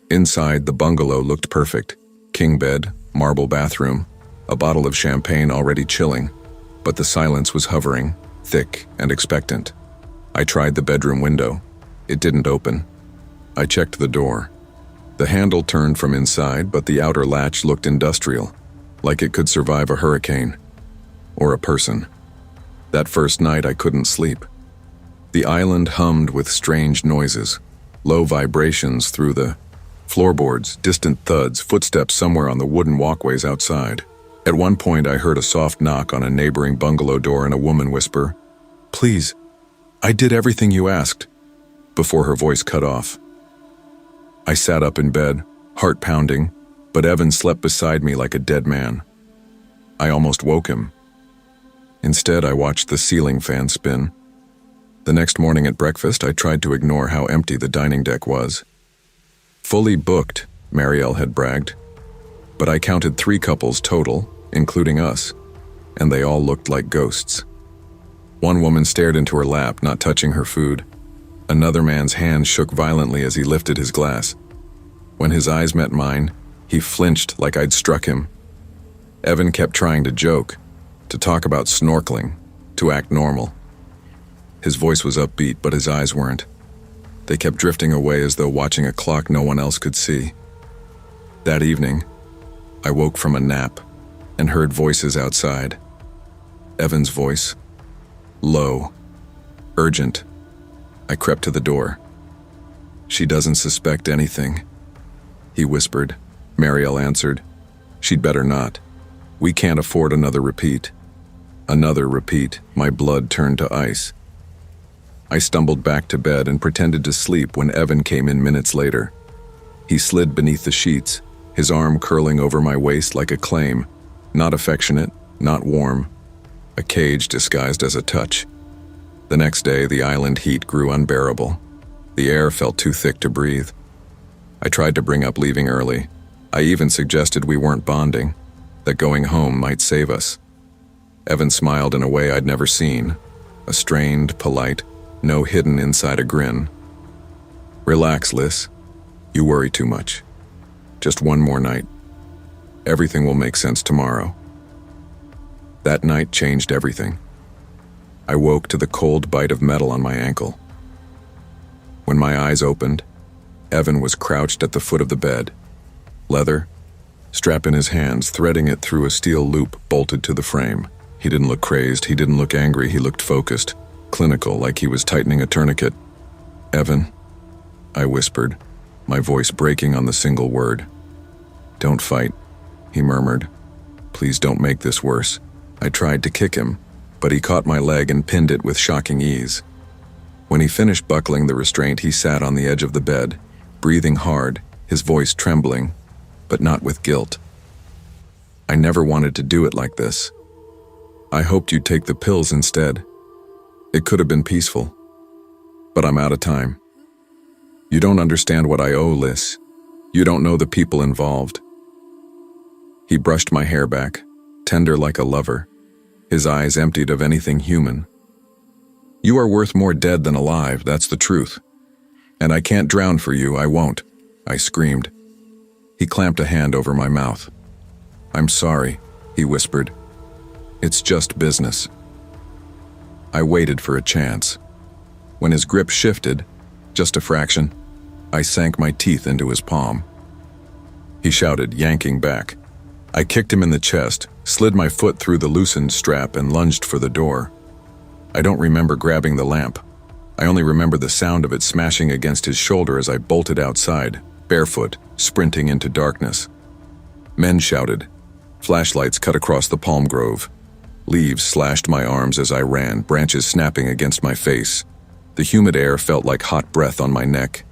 Inside, the bungalow looked perfect. King bed, marble bathroom, a bottle of champagne already chilling, but the silence was hovering, thick and expectant. I tried the bedroom window. It didn't open. I checked the door. The handle turned from inside, but the outer latch looked industrial, like it could survive a hurricane. Or a person. That first night I couldn't sleep. The island hummed with strange noises, low vibrations through the floorboards, distant thuds, footsteps somewhere on the wooden walkways outside. At one point I heard a soft knock on a neighboring bungalow door and a woman whisper, "Please, I did everything you asked," before her voice cut off. I sat up in bed, heart pounding, but Evan slept beside me like a dead man. I almost woke him. Instead, I watched the ceiling fan spin. The next morning at breakfast, I tried to ignore how empty the dining deck was. Fully booked, Marielle had bragged. But I counted 3 couples total, including us, and they all looked like ghosts. One woman stared into her lap, not touching her food. Another man's hand shook violently as he lifted his glass. When his eyes met mine, he flinched like I'd struck him. Evan kept trying to joke, to talk about snorkeling, to act normal. His voice was upbeat, but his eyes weren't. They kept drifting away as though watching a clock no one else could see. That evening, I woke from a nap and heard voices outside. Evan's voice, low, urgent. I crept to the door. "She doesn't suspect anything," he whispered. Marielle answered, "She'd better not. We can't afford another repeat." Another repeat. My blood turned to ice. I stumbled back to bed and pretended to sleep when Evan came in minutes later. He slid beneath the sheets, his arm curling over my waist like a claim, not affectionate, not warm, a cage disguised as a touch. The next day, the island heat grew unbearable. The air felt too thick to breathe. I tried to bring up leaving early. I even suggested we weren't bonding, that going home might save us. Evan smiled in a way I'd never seen, a strained, polite, no hidden inside a grin. "Relax, Liz. You worry too much. Just one more night. Everything will make sense tomorrow." That night changed everything. I woke to the cold bite of metal on my ankle. When my eyes opened, Evan was crouched at the foot of the bed, leather, strap in his hands, threading it through a steel loop bolted to the frame. He didn't look crazed, he didn't look angry, he looked focused, clinical, like he was tightening a tourniquet. "Evan," I whispered, my voice breaking on the single word. "Don't fight," he murmured. "Please don't make this worse." I tried to kick him, but he caught my leg and pinned it with shocking ease. When he finished buckling the restraint, he sat on the edge of the bed, breathing hard, his voice trembling, but not with guilt. "I never wanted to do it like this. I hoped you'd take the pills instead. It could have been peaceful. But I'm out of time. You don't understand what I owe, Liz. You don't know the people involved." He brushed my hair back, tender like a lover, his eyes emptied of anything human. You are worth more dead than alive, that's the truth. And I can't drown for you, I won't, I screamed. He clamped a hand over my mouth. I'm sorry, he whispered. It's just business. I waited for a chance. When his grip shifted, just a fraction, I sank my teeth into his palm. He shouted, yanking back. I kicked him in the chest, slid my foot through the loosened strap, and lunged for the door. I don't remember grabbing the lamp. I only remember the sound of it smashing against his shoulder as I bolted outside, barefoot, sprinting into darkness. Men shouted. Flashlights cut across the palm grove. Leaves slashed my arms as I ran, branches snapping against my face. The humid air felt like hot breath on my neck.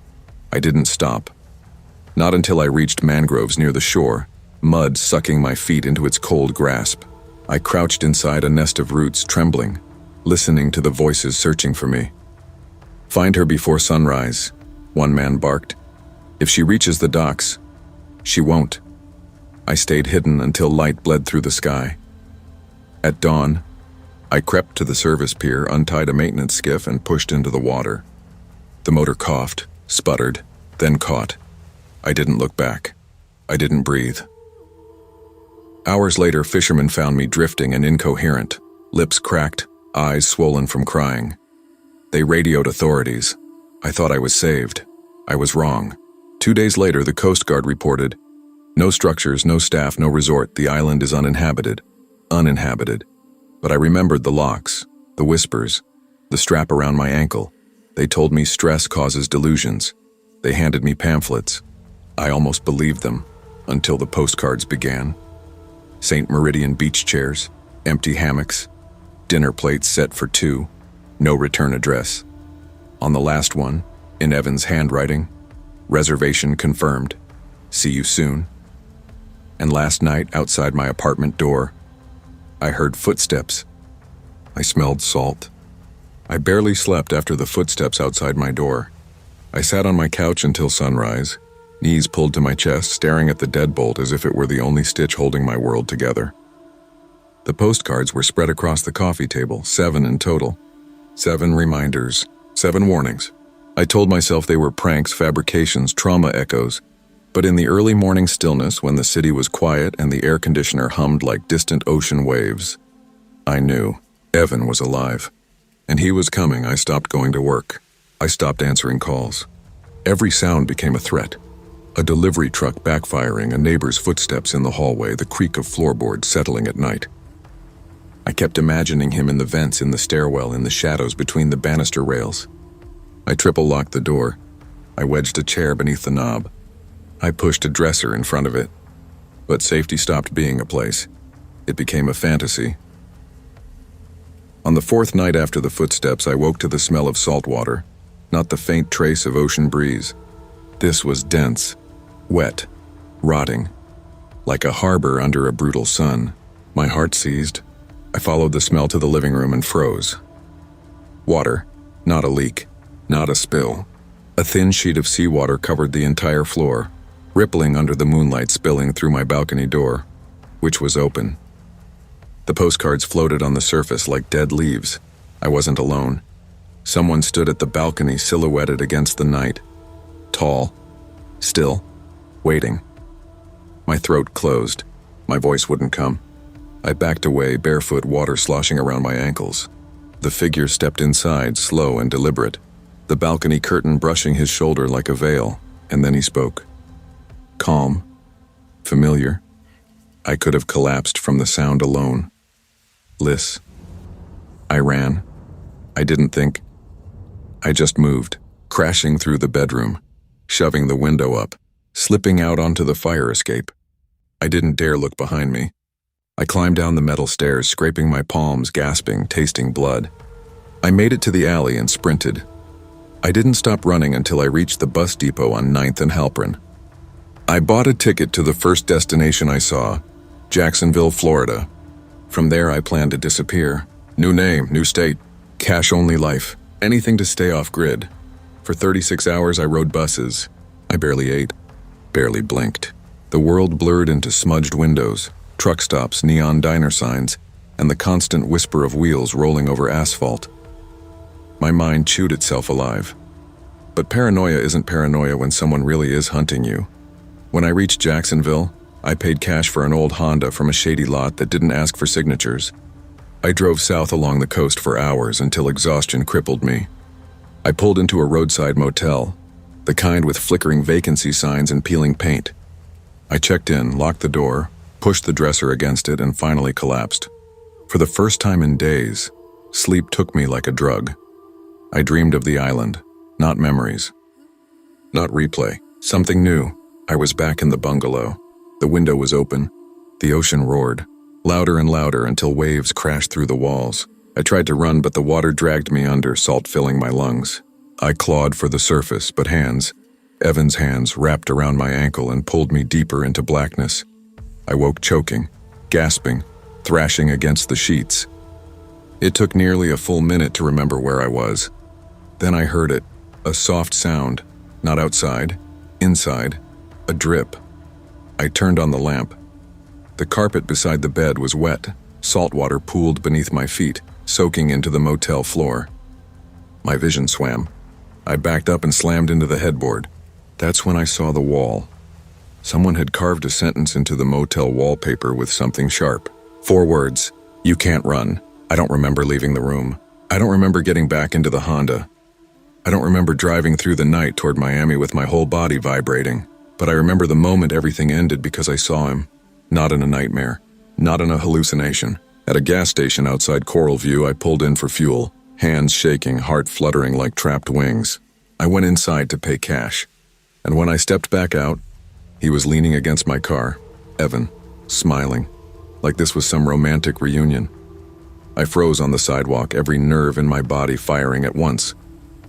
I didn't stop. Not until I reached mangroves near the shore, mud sucking my feet into its cold grasp. I crouched inside a nest of roots, trembling, listening to the voices searching for me. Find her before sunrise, one man barked. If she reaches the docks, she won't. I stayed hidden until light bled through the sky. At dawn, I crept to the service pier, untied a maintenance skiff, and pushed into the water. The motor coughed, sputtered, then caught. I didn't look back. I didn't breathe. Hours later, fishermen found me drifting and incoherent, lips cracked, eyes swollen from crying. They radioed authorities. I thought I was saved. I was wrong. 2 days later, the Coast Guard reported, no structures, no staff, no resort. The island is uninhabited. Uninhabited. But I remembered the locks, the whispers, the strap around my ankle. They told me stress causes delusions. They handed me pamphlets. I almost believed them, until the postcards began. St. Meridian beach chairs, empty hammocks, dinner plates set for 2, no return address. On the last one, in Evan's handwriting, reservation confirmed. See you soon. And last night, outside my apartment door, I heard footsteps. I smelled salt. I barely slept after the footsteps outside my door. I sat on my couch until sunrise, knees pulled to my chest, staring at the deadbolt as if it were the only stitch holding my world together. The postcards were spread across the coffee table, 7 in total. 7 reminders, 7 warnings. I told myself they were pranks, fabrications, trauma echoes. But in the early morning stillness, when the city was quiet and the air conditioner hummed like distant ocean waves, I knew Evan was alive. And he was coming. I stopped going to work. I stopped answering calls. Every sound became a threat. A delivery truck backfiring, a neighbor's footsteps in the hallway, the creak of floorboards settling at night. I kept imagining him in the vents, in the stairwell, in the shadows between the banister rails. I triple-locked the door. I wedged a chair beneath the knob. I pushed a dresser in front of it. But safety stopped being a place. It became a fantasy. On the 4th night after the footsteps, I woke to the smell of salt water, not the faint trace of ocean breeze. This was dense, wet, rotting, like a harbor under a brutal sun. My heart seized. I followed the smell to the living room and froze. Water, not a leak, not a spill. A thin sheet of seawater covered the entire floor, rippling under the moonlight, spilling through my balcony door, which was open. The postcards floated on the surface like dead leaves. I wasn't alone. Someone stood at the balcony, silhouetted against the night. Tall, still, waiting. My throat closed. My voice wouldn't come. I backed away, barefoot, water sloshing around my ankles. The figure stepped inside, slow and deliberate, the balcony curtain brushing his shoulder like a veil, and then he spoke. Calm, familiar. I could have collapsed from the sound alone. Liss. I ran. I didn't think. I just moved, crashing through the bedroom, shoving the window up, slipping out onto the fire escape. I didn't dare look behind me. I climbed down the metal stairs, scraping my palms, gasping, tasting blood. I made it to the alley and sprinted. I didn't stop running until I reached the bus depot on 9th and Halprin. I bought a ticket to the first destination I saw, Jacksonville, Florida. From there, I planned to disappear. New name, new state, cash-only life, anything to stay off grid. For 36 hours, I rode buses. I barely ate, barely blinked. The world blurred into smudged windows, truck stops, neon diner signs, and the constant whisper of wheels rolling over asphalt. My mind chewed itself alive. But paranoia isn't paranoia when someone really is hunting you. When I reached Jacksonville, I paid cash for an old Honda from a shady lot that didn't ask for signatures. I drove south along the coast for hours until exhaustion crippled me. I pulled into a roadside motel, the kind with flickering vacancy signs and peeling paint. I checked in, locked the door, pushed the dresser against it, and finally collapsed. For the first time in days, sleep took me like a drug. I dreamed of the island, not memories, not replay, something new. I was back in the bungalow. The window was open. The ocean roared, louder and louder until waves crashed through the walls. I tried to run, but the water dragged me under, salt filling my lungs. I clawed for the surface, but Evan's hands wrapped around my ankle and pulled me deeper into blackness. I woke choking, gasping, thrashing against the sheets. It took nearly a full minute to remember where I was. Then I heard it, a soft sound, not outside, inside, a drip. I turned on the lamp. The carpet beside the bed was wet, salt water pooled beneath my feet, soaking into the motel floor. My vision swam. I backed up and slammed into the headboard. That's when I saw the wall. Someone had carved a sentence into the motel wallpaper with something sharp. 4 words, "You can't run." I don't remember leaving the room. I don't remember getting back into the Honda. I don't remember driving through the night toward Miami with my whole body vibrating. But I remember the moment everything ended because I saw him. Not in a nightmare. Not in a hallucination. At a gas station outside Coral View, I pulled in for fuel, hands shaking, heart fluttering like trapped wings. I went inside to pay cash. And when I stepped back out, he was leaning against my car, Evan, smiling, like this was some romantic reunion. I froze on the sidewalk, every nerve in my body firing at once.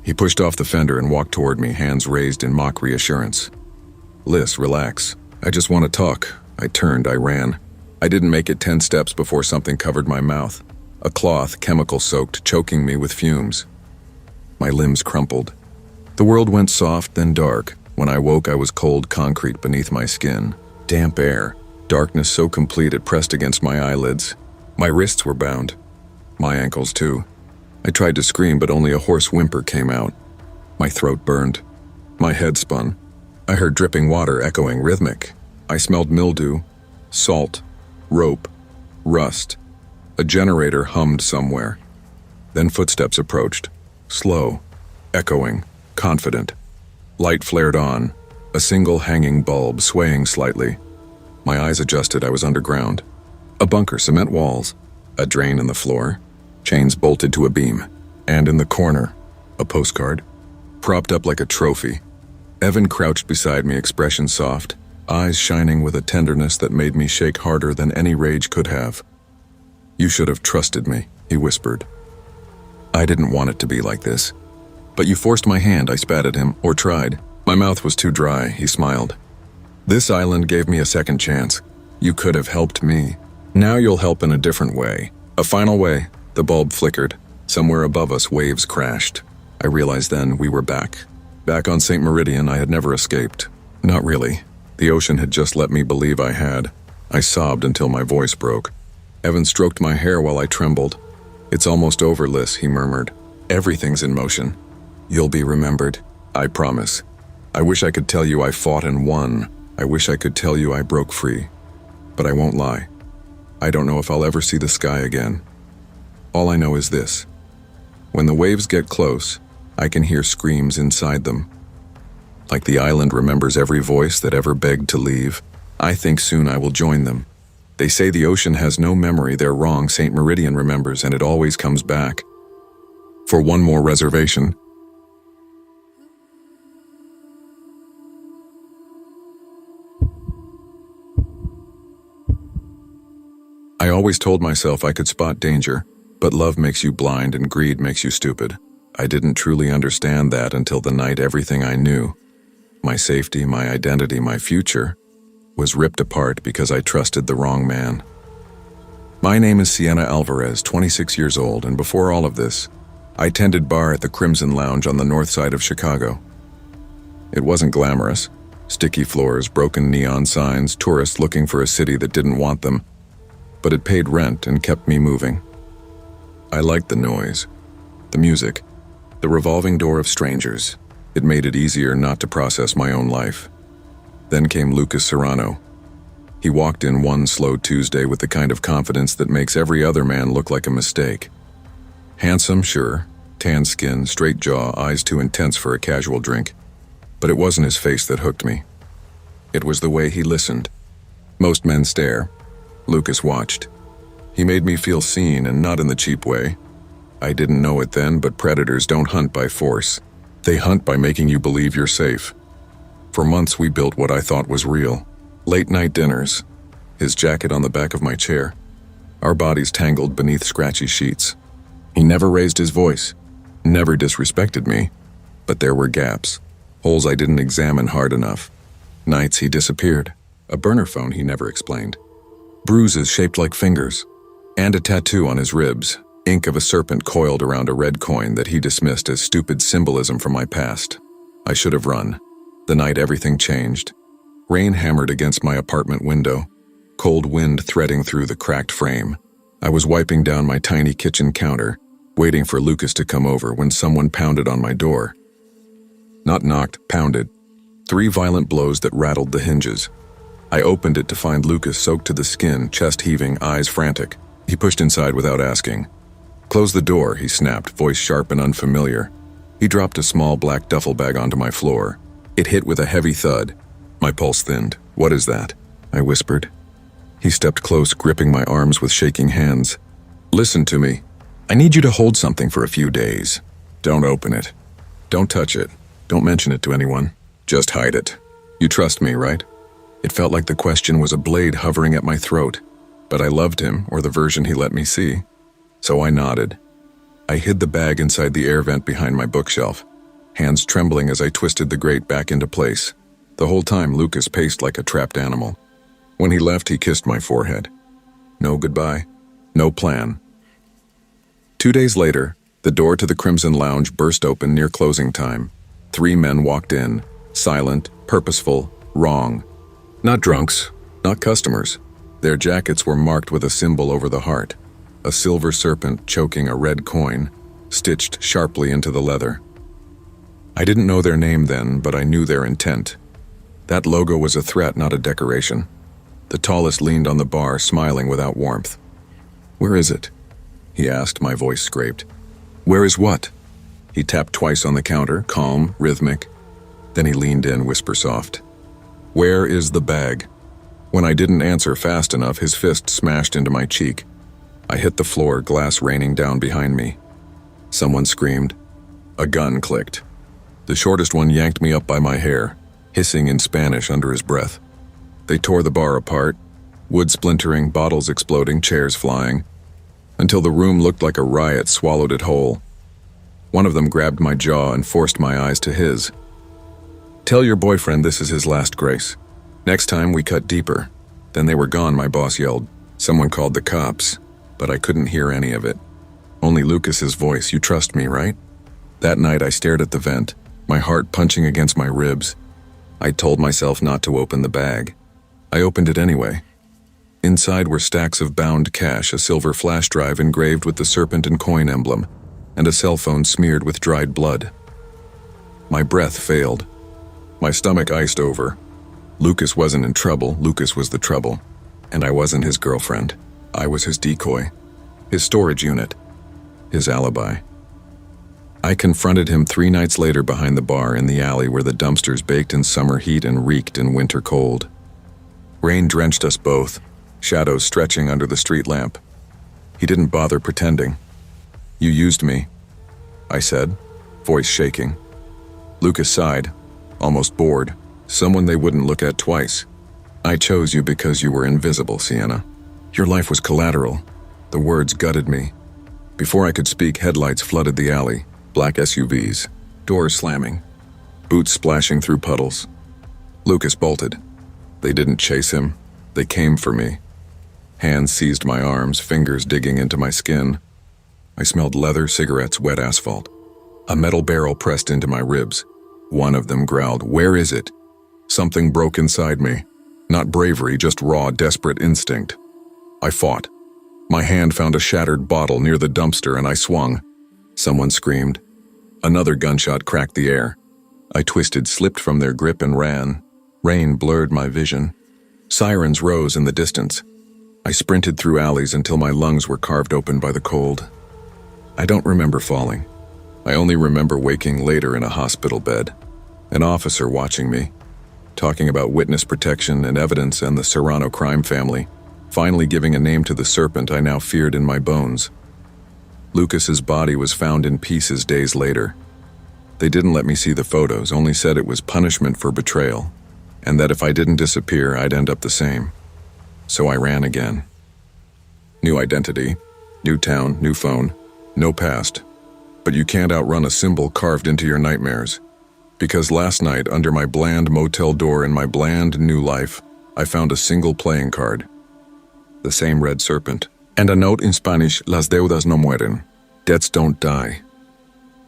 He pushed off the fender and walked toward me, hands raised in mock reassurance. "Liz, relax. I just want to talk." I turned, I ran. I didn't make it 10 steps before something covered my mouth. A cloth, chemical-soaked, choking me with fumes. My limbs crumpled. The world went soft, then dark. When I woke, I was cold concrete beneath my skin. Damp air. Darkness so complete it pressed against my eyelids. My wrists were bound. My ankles, too. I tried to scream, but only a hoarse whimper came out. My throat burned. My head spun. I heard dripping water echoing rhythmic. I smelled mildew, salt, rope, rust. A generator hummed somewhere. Then footsteps approached. Slow, echoing, confident. Light flared on, a single hanging bulb swaying slightly. My eyes adjusted, I was underground. A bunker, cement walls, a drain in the floor, chains bolted to a beam. And in the corner, a postcard, propped up like a trophy. Evan crouched beside me, expression soft, eyes shining with a tenderness that made me shake harder than any rage could have. "You should have trusted me," he whispered. "I didn't want it to be like this. But you forced my hand," I spat at him, or tried. My mouth was too dry, he smiled. "This island gave me a second chance. You could have helped me. Now you'll help in a different way. A final way." The bulb flickered. Somewhere above us, waves crashed. I realized then we were back. Back on St. Meridian, I had never escaped. Not really. The ocean had just let me believe I had. I sobbed until my voice broke. Evan stroked my hair while I trembled. "It's almost over, Liz," he murmured. "Everything's in motion. You'll be remembered. I promise. I wish I could tell you I fought and won. I wish I could tell you I broke free. But I won't lie. I don't know if I'll ever see the sky again. All I know is this. When the waves get close, I can hear screams inside them. Like the island remembers every voice that ever begged to leave. I think soon I will join them. They say the ocean has no memory. They're wrong. St. Meridian remembers, and it always comes back. For one more reservation." I always told myself I could spot danger, but love makes you blind and greed makes you stupid. I didn't truly understand that until the night everything I knew, my safety, my identity, my future, was ripped apart because I trusted the wrong man. My name is Sienna Alvarez, 26 years old, and before all of this, I tended bar at the Crimson Lounge on the north side of Chicago. It wasn't glamorous. Sticky floors, broken neon signs, tourists looking for a city that didn't want them, but it paid rent and kept me moving. I liked the noise, the music, The revolving door of strangers. It made it easier not to process my own life. Then came Lucas Serrano. He walked in one slow Tuesday with the kind of confidence that makes every other man look like a mistake. Handsome, sure, tan skin, straight jaw, eyes too intense for a casual drink. But it wasn't his face that hooked me. It was the way he listened. Most men stare. Lucas watched. He made me feel seen, and not in the cheap way. I didn't know it then, but predators don't hunt by force. They hunt by making you believe you're safe. For months we built what I thought was real. Late-night dinners. His jacket on the back of my chair. Our bodies tangled beneath scratchy sheets. He never raised his voice. Never disrespected me. But there were gaps. Holes I didn't examine hard enough. Nights he disappeared. A burner phone he never explained. Bruises shaped like fingers. And a tattoo on his ribs. Ink of a serpent coiled around a red coin that he dismissed as stupid symbolism from my past. I should have run. The night everything changed. Rain hammered against my apartment window. Cold wind threading through the cracked frame. I was wiping down my tiny kitchen counter, waiting for Lucas to come over when someone pounded on my door. Not knocked, pounded. 3 violent blows that rattled the hinges. I opened it to find Lucas soaked to the skin, chest heaving, eyes frantic. He pushed inside without asking. "Close the door," he snapped, voice sharp and unfamiliar. He dropped a small black duffel bag onto my floor. It hit with a heavy thud. My pulse thinned. "What is that?" I whispered. He stepped close, gripping my arms with shaking hands. "Listen to me. I need you to hold something for a few days. Don't open it. Don't touch it. Don't mention it to anyone. Just hide it. You trust me, right?" It felt like the question was a blade hovering at my throat, but I loved him, or the version he let me see. So I nodded. I hid the bag inside the air vent behind my bookshelf, hands trembling as I twisted the grate back into place. The whole time Lucas paced like a trapped animal. When he left, he kissed my forehead. No goodbye. No plan. 2 days later, the door to the Crimson Lounge burst open near closing time. 3 men walked in, silent, purposeful, wrong. Not drunks, not customers. Their jackets were marked with a symbol over the heart, a silver serpent choking a red coin, stitched sharply into the leather. I didn't know their name then, but I knew their intent. That logo was a threat, not a decoration. The tallest leaned on the bar, smiling without warmth. "Where is it?" he asked, my voice scraped. "Where is what?" He tapped twice on the counter, calm, rhythmic. Then he leaned in, whisper soft. "Where is the bag?" When I didn't answer fast enough, his fist smashed into my cheek. I hit the floor, glass raining down behind me. Someone screamed. A gun clicked. The shortest one yanked me up by my hair, hissing in Spanish under his breath. They tore the bar apart, wood splintering, bottles exploding, chairs flying, until the room looked like a riot swallowed it whole. One of them grabbed my jaw and forced my eyes to his. "Tell your boyfriend this is his last grace. Next time we cut deeper." Then they were gone, my boss yelled. Someone called the cops, but I couldn't hear any of it. Only Lucas's voice. "You trust me, right?" That night I stared at the vent, my heart punching against my ribs. I told myself not to open the bag. I opened it anyway. Inside were stacks of bound cash, a silver flash drive engraved with the serpent and coin emblem, and a cell phone smeared with dried blood. My breath failed. My stomach iced over. Lucas wasn't in trouble, Lucas was the trouble. And I wasn't his girlfriend. I was his decoy, his storage unit, his alibi. I confronted him 3 nights later behind the bar in the alley where the dumpsters baked in summer heat and reeked in winter cold. Rain drenched us both, shadows stretching under the street lamp. He didn't bother pretending. "You used me," I said, voice shaking. Lucas sighed, almost bored, someone they wouldn't look at twice. "I chose you because you were invisible, Sienna. Your life was collateral." The words gutted me. Before I could speak, headlights flooded the alley, black SUVs, doors slamming, boots splashing through puddles. Lucas bolted. They didn't chase him, they came for me. Hands seized my arms, fingers digging into my skin. I smelled leather, cigarettes, wet asphalt. A metal barrel pressed into my ribs. One of them growled, "Where is it?" Something broke inside me. Not bravery, just raw, desperate instinct. I fought. My hand found a shattered bottle near the dumpster and I swung. Someone screamed. Another gunshot cracked the air. I twisted, slipped from their grip and ran. Rain blurred my vision. Sirens rose in the distance. I sprinted through alleys until my lungs were carved open by the cold. I don't remember falling. I only remember waking later in a hospital bed. An officer watching me, talking about witness protection and evidence and the Serrano crime family, finally giving a name to the serpent I now feared in my bones. Lucas's body was found in pieces days later. They didn't let me see the photos, only said it was punishment for betrayal, and that if I didn't disappear, I'd end up the same. So I ran again. New identity, new town, new phone, no past. But you can't outrun a symbol carved into your nightmares. Because last night, under my bland motel door in my bland new life, I found a single playing card. The same red serpent. And a note in Spanish, las deudas no mueren. Debts don't die.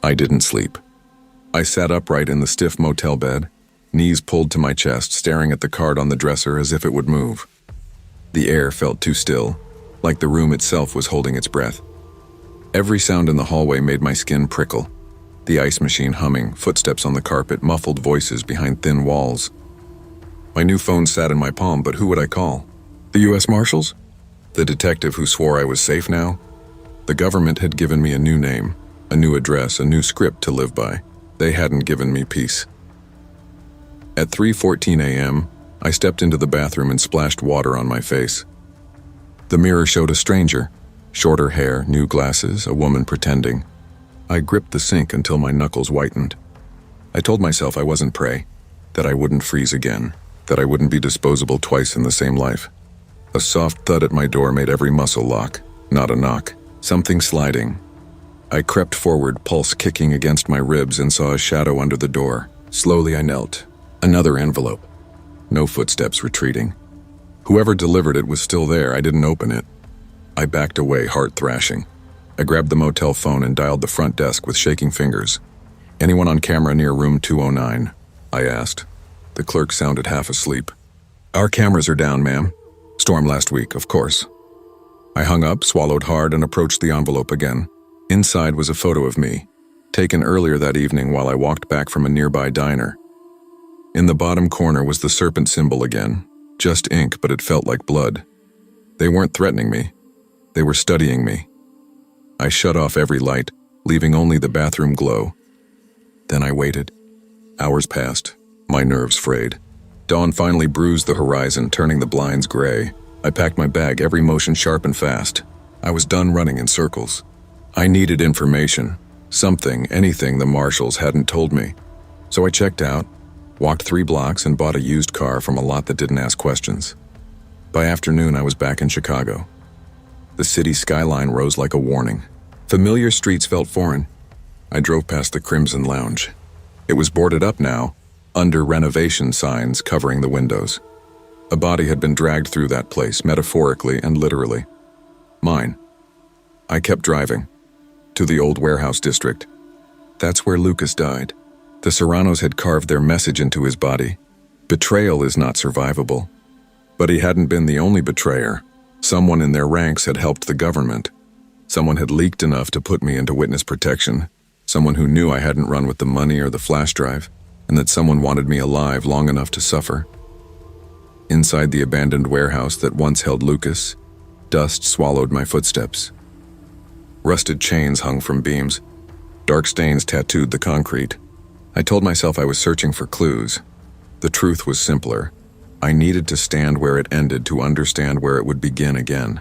I didn't sleep. I sat upright in the stiff motel bed, knees pulled to my chest, staring at the card on the dresser as if it would move. The air felt too still, like the room itself was holding its breath. Every sound in the hallway made my skin prickle. The ice machine humming, footsteps on the carpet, muffled voices behind thin walls. My new phone sat in my palm, but who would I call? The U.S. Marshals? The detective who swore I was safe now? The government had given me a new name, a new address, a new script to live by. They hadn't given me peace. At 3:14 a.m., I stepped into the bathroom and splashed water on my face. The mirror showed a stranger. Shorter hair, new glasses, a woman pretending. I gripped the sink until my knuckles whitened. I told myself I wasn't prey, that I wouldn't freeze again, that I wouldn't be disposable twice in the same life. A soft thud at my door made every muscle lock, not a knock, something sliding. I crept forward, pulse kicking against my ribs, and saw a shadow under the door. Slowly I knelt. Another envelope. No footsteps retreating. Whoever delivered it was still there. I didn't open it. I backed away, heart thrashing. I grabbed the motel phone and dialed the front desk with shaking fingers. "Anyone on camera near room 209? I asked. The clerk sounded half asleep. "Our cameras are down, ma'am. Storm last week, of course." I hung up, swallowed hard, and approached the envelope again. Inside was a photo of me, taken earlier that evening while I walked back from a nearby diner. In the bottom corner was the serpent symbol again, just ink, but it felt like blood. They weren't threatening me. They were studying me. I shut off every light, leaving only the bathroom glow. Then I waited. Hours passed, my nerves frayed. Dawn finally bruised the horizon, turning the blinds gray. I packed my bag, every motion sharp and fast. I was done running in circles. I needed information, something, anything the marshals hadn't told me. So I checked out, walked 3 blocks, and bought a used car from a lot that didn't ask questions. By afternoon, I was back in Chicago. The city skyline rose like a warning. Familiar streets felt foreign. I drove past the Crimson Lounge. It was boarded up now, under renovation signs covering the windows. A body had been dragged through that place, metaphorically and literally. Mine. I kept driving. To the old warehouse district. That's where Lucas died. The Serranos had carved their message into his body. Betrayal is not survivable. But he hadn't been the only betrayer. Someone in their ranks had helped the government. Someone had leaked enough to put me into witness protection. Someone who knew I hadn't run with the money or the flash drive, and that someone wanted me alive long enough to suffer. Inside the abandoned warehouse that once held Lucas, dust swallowed my footsteps. Rusted chains hung from beams. Dark stains tattooed the concrete. I told myself I was searching for clues. The truth was simpler. I needed to stand where it ended to understand where it would begin again.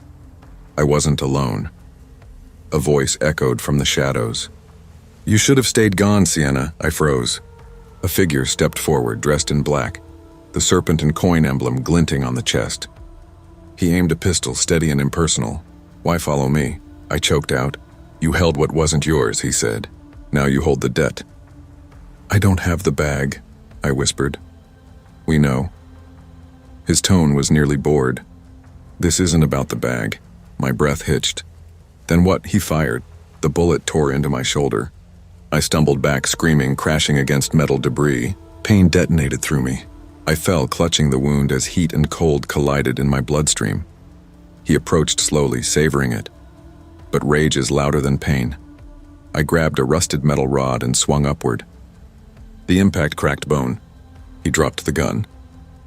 I wasn't alone. A voice echoed from the shadows. "You should have stayed gone, Sienna." I froze. A figure stepped forward, dressed in black, the serpent and coin emblem glinting on the chest. He aimed a pistol, steady and impersonal. "Why follow me?" I choked out. "You held what wasn't yours," he said. "Now you hold the debt." "I don't have the bag," I whispered. "We know." His tone was nearly bored. "This isn't about the bag." My breath hitched. "Then what?" He fired. The bullet tore into my shoulder. I stumbled back, screaming, crashing against metal debris. Pain detonated through me. I fell, clutching the wound as heat and cold collided in my bloodstream. He approached slowly, savoring it. But rage is louder than pain. I grabbed a rusted metal rod and swung upward. The impact cracked bone. He dropped the gun.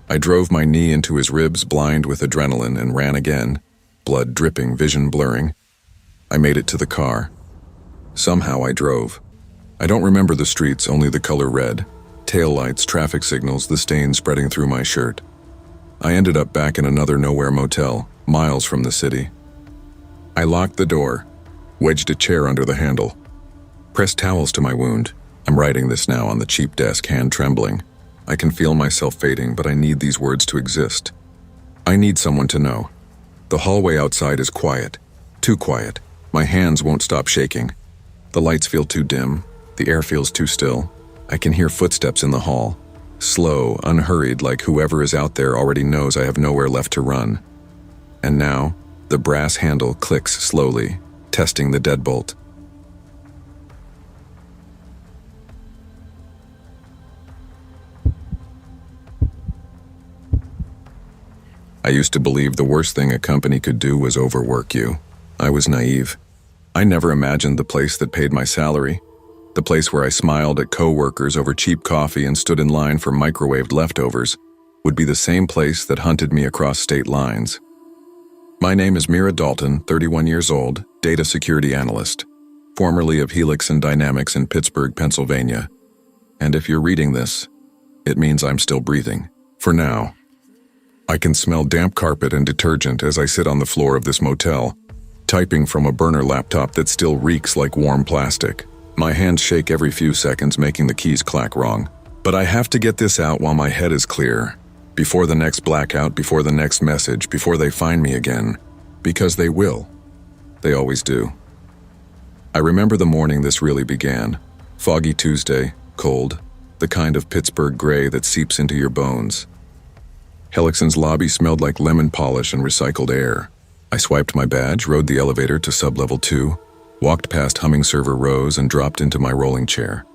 I drove my knee into his ribs, blind with adrenaline, and ran again, blood dripping, vision blurring. I made it to the car. Somehow I drove. I don't remember the streets, only the color red. Taillights, traffic signals, the stain spreading through my shirt. I ended up back in another nowhere motel, miles from the city. I locked the door, wedged a chair under the handle, pressed towels to my wound. I'm writing this now on the cheap desk, hand trembling. I can feel myself fading, but I need these words to exist. I need someone to know. The hallway outside is quiet, too quiet. My hands won't stop shaking. The lights feel too dim, the air feels too still. I can hear footsteps in the hall, slow, unhurried, like whoever is out there already knows I have nowhere left to run. And now, the brass handle clicks slowly, testing the deadbolt. I used to believe the worst thing a company could do was overwork you. I was naive. I never imagined the place that paid my salary, the place where I smiled at coworkers over cheap coffee and stood in line for microwaved leftovers, would be the same place that hunted me across state lines. My name is Mira Dalton, 31 years old, data security analyst, formerly of Helix and Dynamics in Pittsburgh, Pennsylvania. And if you're reading this, it means I'm still breathing. For now. I can smell damp carpet and detergent as I sit on the floor of this motel, typing from a burner laptop that still reeks like warm plastic. My hands shake every few seconds, making the keys clack wrong. But I have to get this out while my head is clear, before the next blackout, before the next message, before they find me again. Because they will. They always do. I remember the morning this really began. Foggy Tuesday, cold, the kind of Pittsburgh gray that seeps into your bones. Helixson's lobby smelled like lemon polish and recycled air. I swiped my badge, rode the elevator to sub-level 2, walked past humming server rows and dropped into my rolling chair.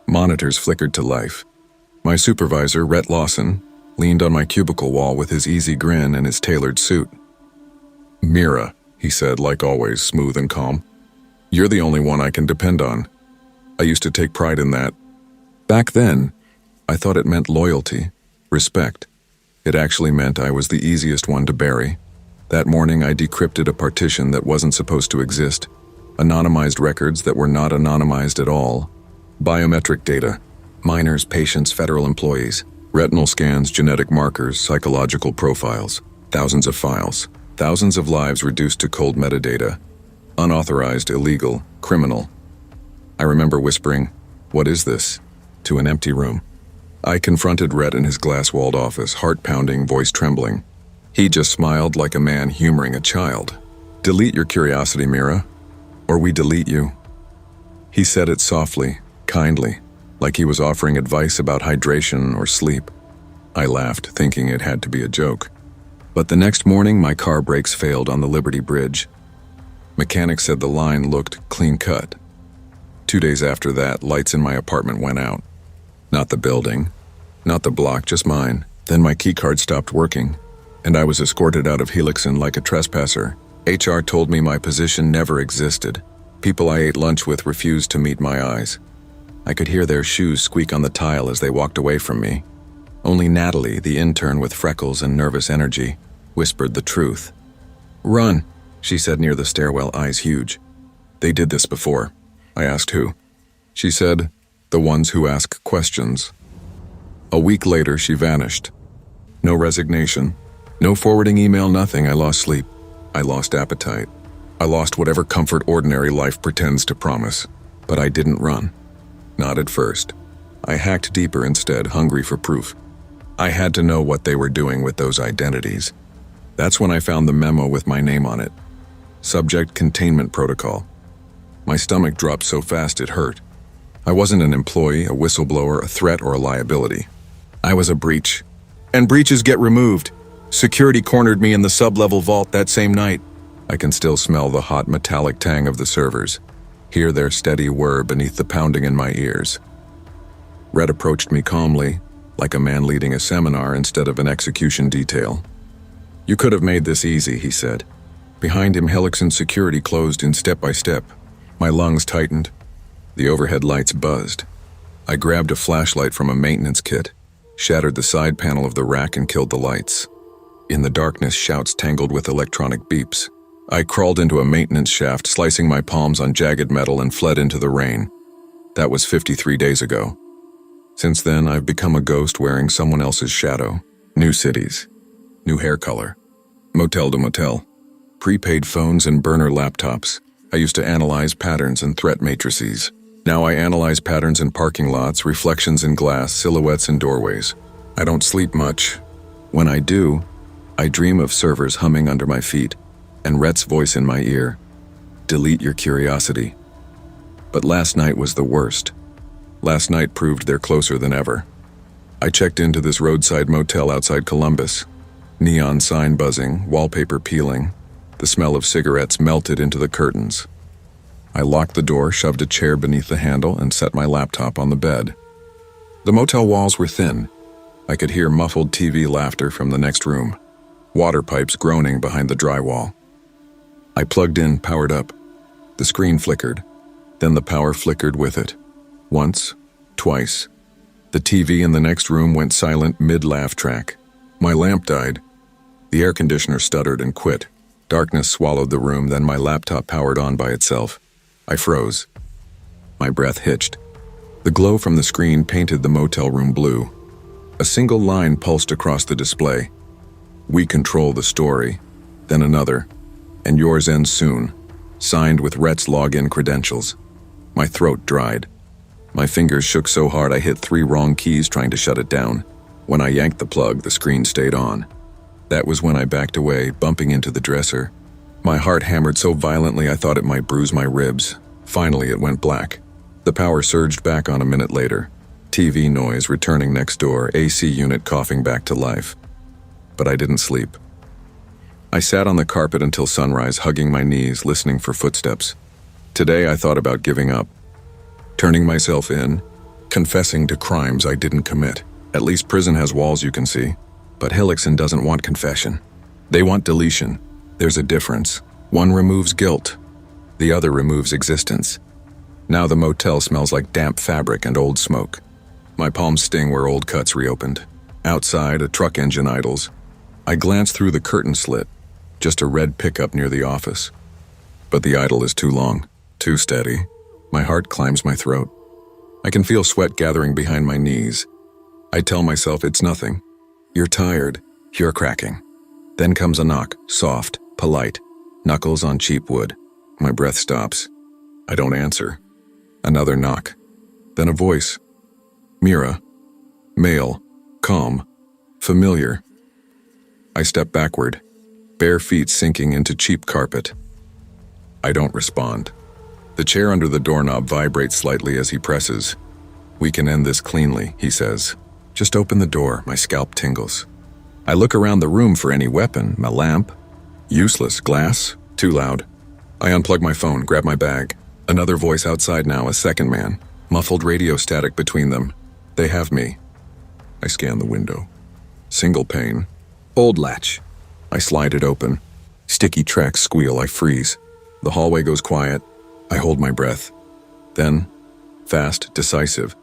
Monitors flickered to life. My supervisor, Rhett Lawson, leaned on my cubicle wall with his easy grin and his tailored suit. "Mira," he said, like always, smooth and calm. "You're the only one I can depend on." I used to take pride in that. Back then, I thought it meant loyalty, respect. It actually meant I was the easiest one to bury. That morning I decrypted a partition that wasn't supposed to exist, anonymized records that were not anonymized at all, biometric data, minors, patients, federal employees, retinal scans, genetic markers, psychological profiles, thousands of files, thousands of lives reduced to cold metadata, unauthorized, illegal, criminal. I remember whispering, "What is this?" to an empty room. I confronted Rhett in his glass-walled office, heart pounding, voice trembling. He just smiled like a man humoring a child. "Delete your curiosity, Mira, or we delete you." He said it softly, kindly, like he was offering advice about hydration or sleep. I laughed, thinking it had to be a joke. But the next morning, my car brakes failed on the Liberty Bridge. Mechanics said the line looked clean-cut. 2 days after that, lights in my apartment went out. Not the building, not the block, just mine. Then my keycard stopped working, and I was escorted out of Helixson like a trespasser. HR told me my position never existed. People I ate lunch with refused to meet my eyes. I could hear their shoes squeak on the tile as they walked away from me. Only Natalie, the intern with freckles and nervous energy, whispered the truth. "Run," she said near the stairwell, eyes huge. "They did this before." I asked who. She said, "The ones who ask questions." A week later, she vanished. No resignation, no forwarding email, nothing. I lost sleep. I lost appetite. I lost whatever comfort ordinary life pretends to promise. But I didn't run. Not at first. I hacked deeper instead, hungry for proof. I had to know what they were doing with those identities. That's when I found the memo with my name on it. Subject Containment Protocol. My stomach dropped so fast it hurt. I wasn't an employee, a whistleblower, a threat, or a liability. I was a breach. And breaches get removed. Security cornered me in the sub-level vault that same night. I can still smell the hot metallic tang of the servers, hear their steady whir beneath the pounding in my ears. Red approached me calmly, like a man leading a seminar instead of an execution detail. "You could have made this easy," he said. Behind him, Helixson's security closed in step by step. My lungs tightened. The overhead lights buzzed. I grabbed a flashlight from a maintenance kit, shattered the side panel of the rack and killed the lights. In the darkness, shouts tangled with electronic beeps. I crawled into a maintenance shaft, slicing my palms on jagged metal, and fled into the rain. That was 53 days ago. Since then, I've become a ghost wearing someone else's shadow. New cities, new hair color, motel to motel, prepaid phones and burner laptops. I used to analyze patterns and threat matrices. Now I analyze patterns in parking lots, reflections in glass, silhouettes in doorways. I don't sleep much. When I do, I dream of servers humming under my feet and Rhett's voice in my ear. Delete your curiosity. But last night was the worst. Last night proved they're closer than ever. I checked into this roadside motel outside Columbus. Neon sign buzzing, wallpaper peeling. The smell of cigarettes melted into the curtains. I locked the door, shoved a chair beneath the handle, and set my laptop on the bed. The motel walls were thin. I could hear muffled TV laughter from the next room, water pipes groaning behind the drywall. I plugged in, powered up. The screen flickered. Then the power flickered with it. Once, twice. The TV in the next room went silent mid-laugh track. My lamp died. The air conditioner stuttered and quit. Darkness swallowed the room, then my laptop powered on by itself. I froze. My breath hitched. The glow from the screen painted the motel room blue. A single line pulsed across the display. We control the story. Then another. And yours ends soon. Signed with Rhett's login credentials. My throat dried. My fingers shook so hard I hit 3 wrong keys trying to shut it down. When I yanked the plug, the screen stayed on. That was when I backed away, bumping into the dresser. My heart hammered so violently I thought it might bruise my ribs. Finally, it went black. The power surged back on a minute later. TV noise returning next door, AC unit coughing back to life. But I didn't sleep. I sat on the carpet until sunrise, hugging my knees, listening for footsteps. Today I thought about giving up. Turning myself in, confessing to crimes I didn't commit. At least prison has walls you can see. But Helixson doesn't want confession. They want deletion. There's a difference. One removes guilt. The other removes existence. Now the motel smells like damp fabric and old smoke. My palms sting where old cuts reopened. Outside, a truck engine idles. I glance through the curtain slit. Just a red pickup near the office. But the idle is too long, too steady. My heart climbs my throat. I can feel sweat gathering behind my knees. I tell myself it's nothing. You're tired. You're cracking. Then comes a knock, soft, polite, knuckles on cheap wood. My breath stops. I don't answer. Another knock. Then a voice. Mira. Male. Calm. Familiar. I step backward, bare feet sinking into cheap carpet. I don't respond. The chair under the doorknob vibrates slightly as he presses. We can end this cleanly, he says. Just open the door, my scalp tingles. I look around the room for any weapon, a lamp. Useless, glass, too loud. I unplug my phone, grab my bag. Another voice outside now, a second man. Muffled radio static between them. They have me. I scan the window. Single pane. Old latch. I slide it open. Sticky tracks squeal, I freeze. The hallway goes quiet. I hold my breath. Then, fast, decisive,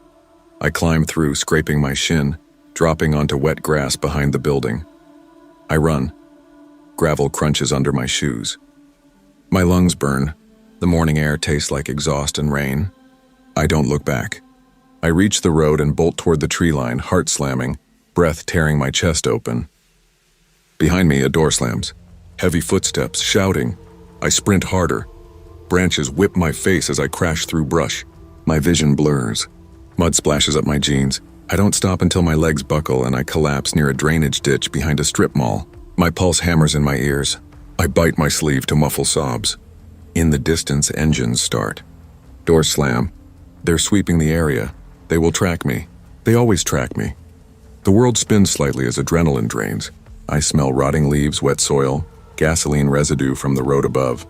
I climb through, scraping my shin, dropping onto wet grass behind the building. I run. Gravel crunches under my shoes. My lungs burn. The morning air tastes like exhaust and rain. I don't look back. I reach the road and bolt toward the tree line, heart slamming, breath tearing my chest open. Behind me, a door slams. Heavy footsteps, shouting. I sprint harder. Branches whip my face as I crash through brush. My vision blurs. Mud splashes up my jeans. I don't stop until my legs buckle and I collapse near a drainage ditch behind a strip mall. My pulse hammers in my ears. I bite my sleeve to muffle sobs. In the distance, engines start. Doors slam. They're sweeping the area. They will track me. They always track me. The world spins slightly as adrenaline drains. I smell rotting leaves, wet soil, gasoline residue from the road above.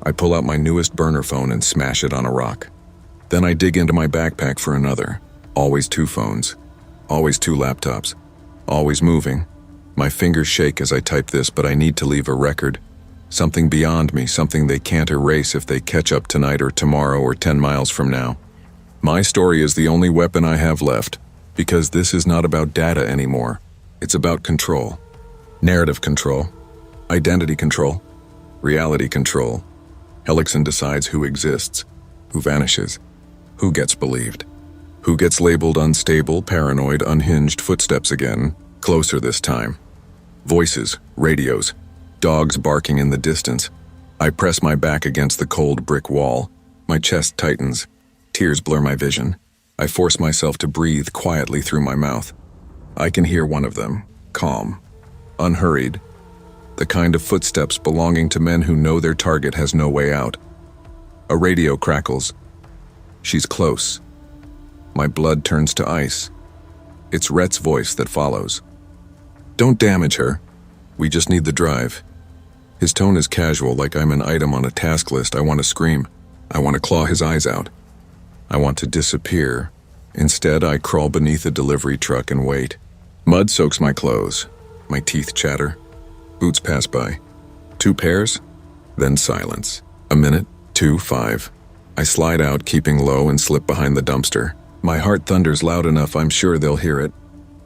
I pull out my newest burner phone and smash it on a rock. Then I dig into my backpack for another. Always 2 phones. Always 2 laptops. Always moving. My fingers shake as I type this, but I need to leave a record. Something beyond me, something they can't erase if they catch up tonight or tomorrow or 10 miles from now. My story is the only weapon I have left, because this is not about data anymore. It's about control. Narrative control. Identity control. Reality control. Helixon decides who exists, who vanishes, who gets believed, who gets labeled unstable, paranoid, unhinged, footsteps again, closer this time. Voices, radios, dogs barking in the distance. I press my back against the cold brick wall. My chest tightens. Tears blur my vision. I force myself to breathe quietly through my mouth. I can hear one of them, calm, unhurried, the kind of footsteps belonging to men who know their target has no way out. A radio crackles. She's close. My blood turns to ice. It's Rhett's voice that follows. Don't damage her. We just need the drive. His tone is casual, like I'm an item on a task list. I want to scream. I want to claw his eyes out. I want to disappear. Instead, I crawl beneath a delivery truck and wait. Mud soaks my clothes. My teeth chatter. Boots pass by. 2 pairs, then silence. A minute, 2, 5. I slide out, keeping low, and slip behind the dumpster. My heart thunders loud enough I'm sure they'll hear it.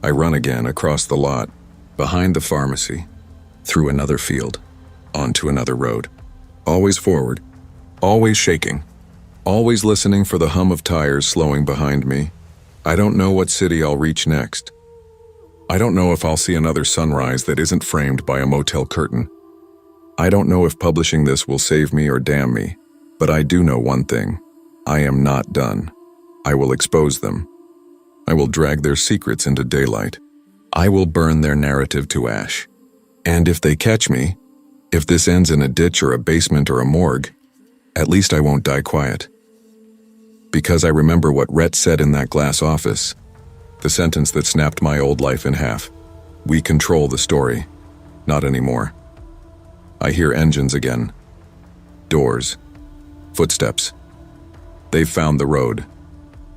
I run again across the lot, behind the pharmacy, through another field, onto another road. Always forward, always shaking, always listening for the hum of tires slowing behind me. I don't know what city I'll reach next. I don't know if I'll see another sunrise that isn't framed by a motel curtain. I don't know if publishing this will save me or damn me, but I do know one thing. I am not done. I will expose them. I will drag their secrets into daylight. I will burn their narrative to ash. And if they catch me, if this ends in a ditch or a basement or a morgue, at least I won't die quiet. Because I remember what Rhett said in that glass office. The sentence that snapped my old life in half. We control the story. Not anymore. I hear engines again. Doors. Footsteps. They've found the road.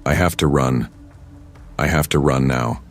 I have to run. I have to run now.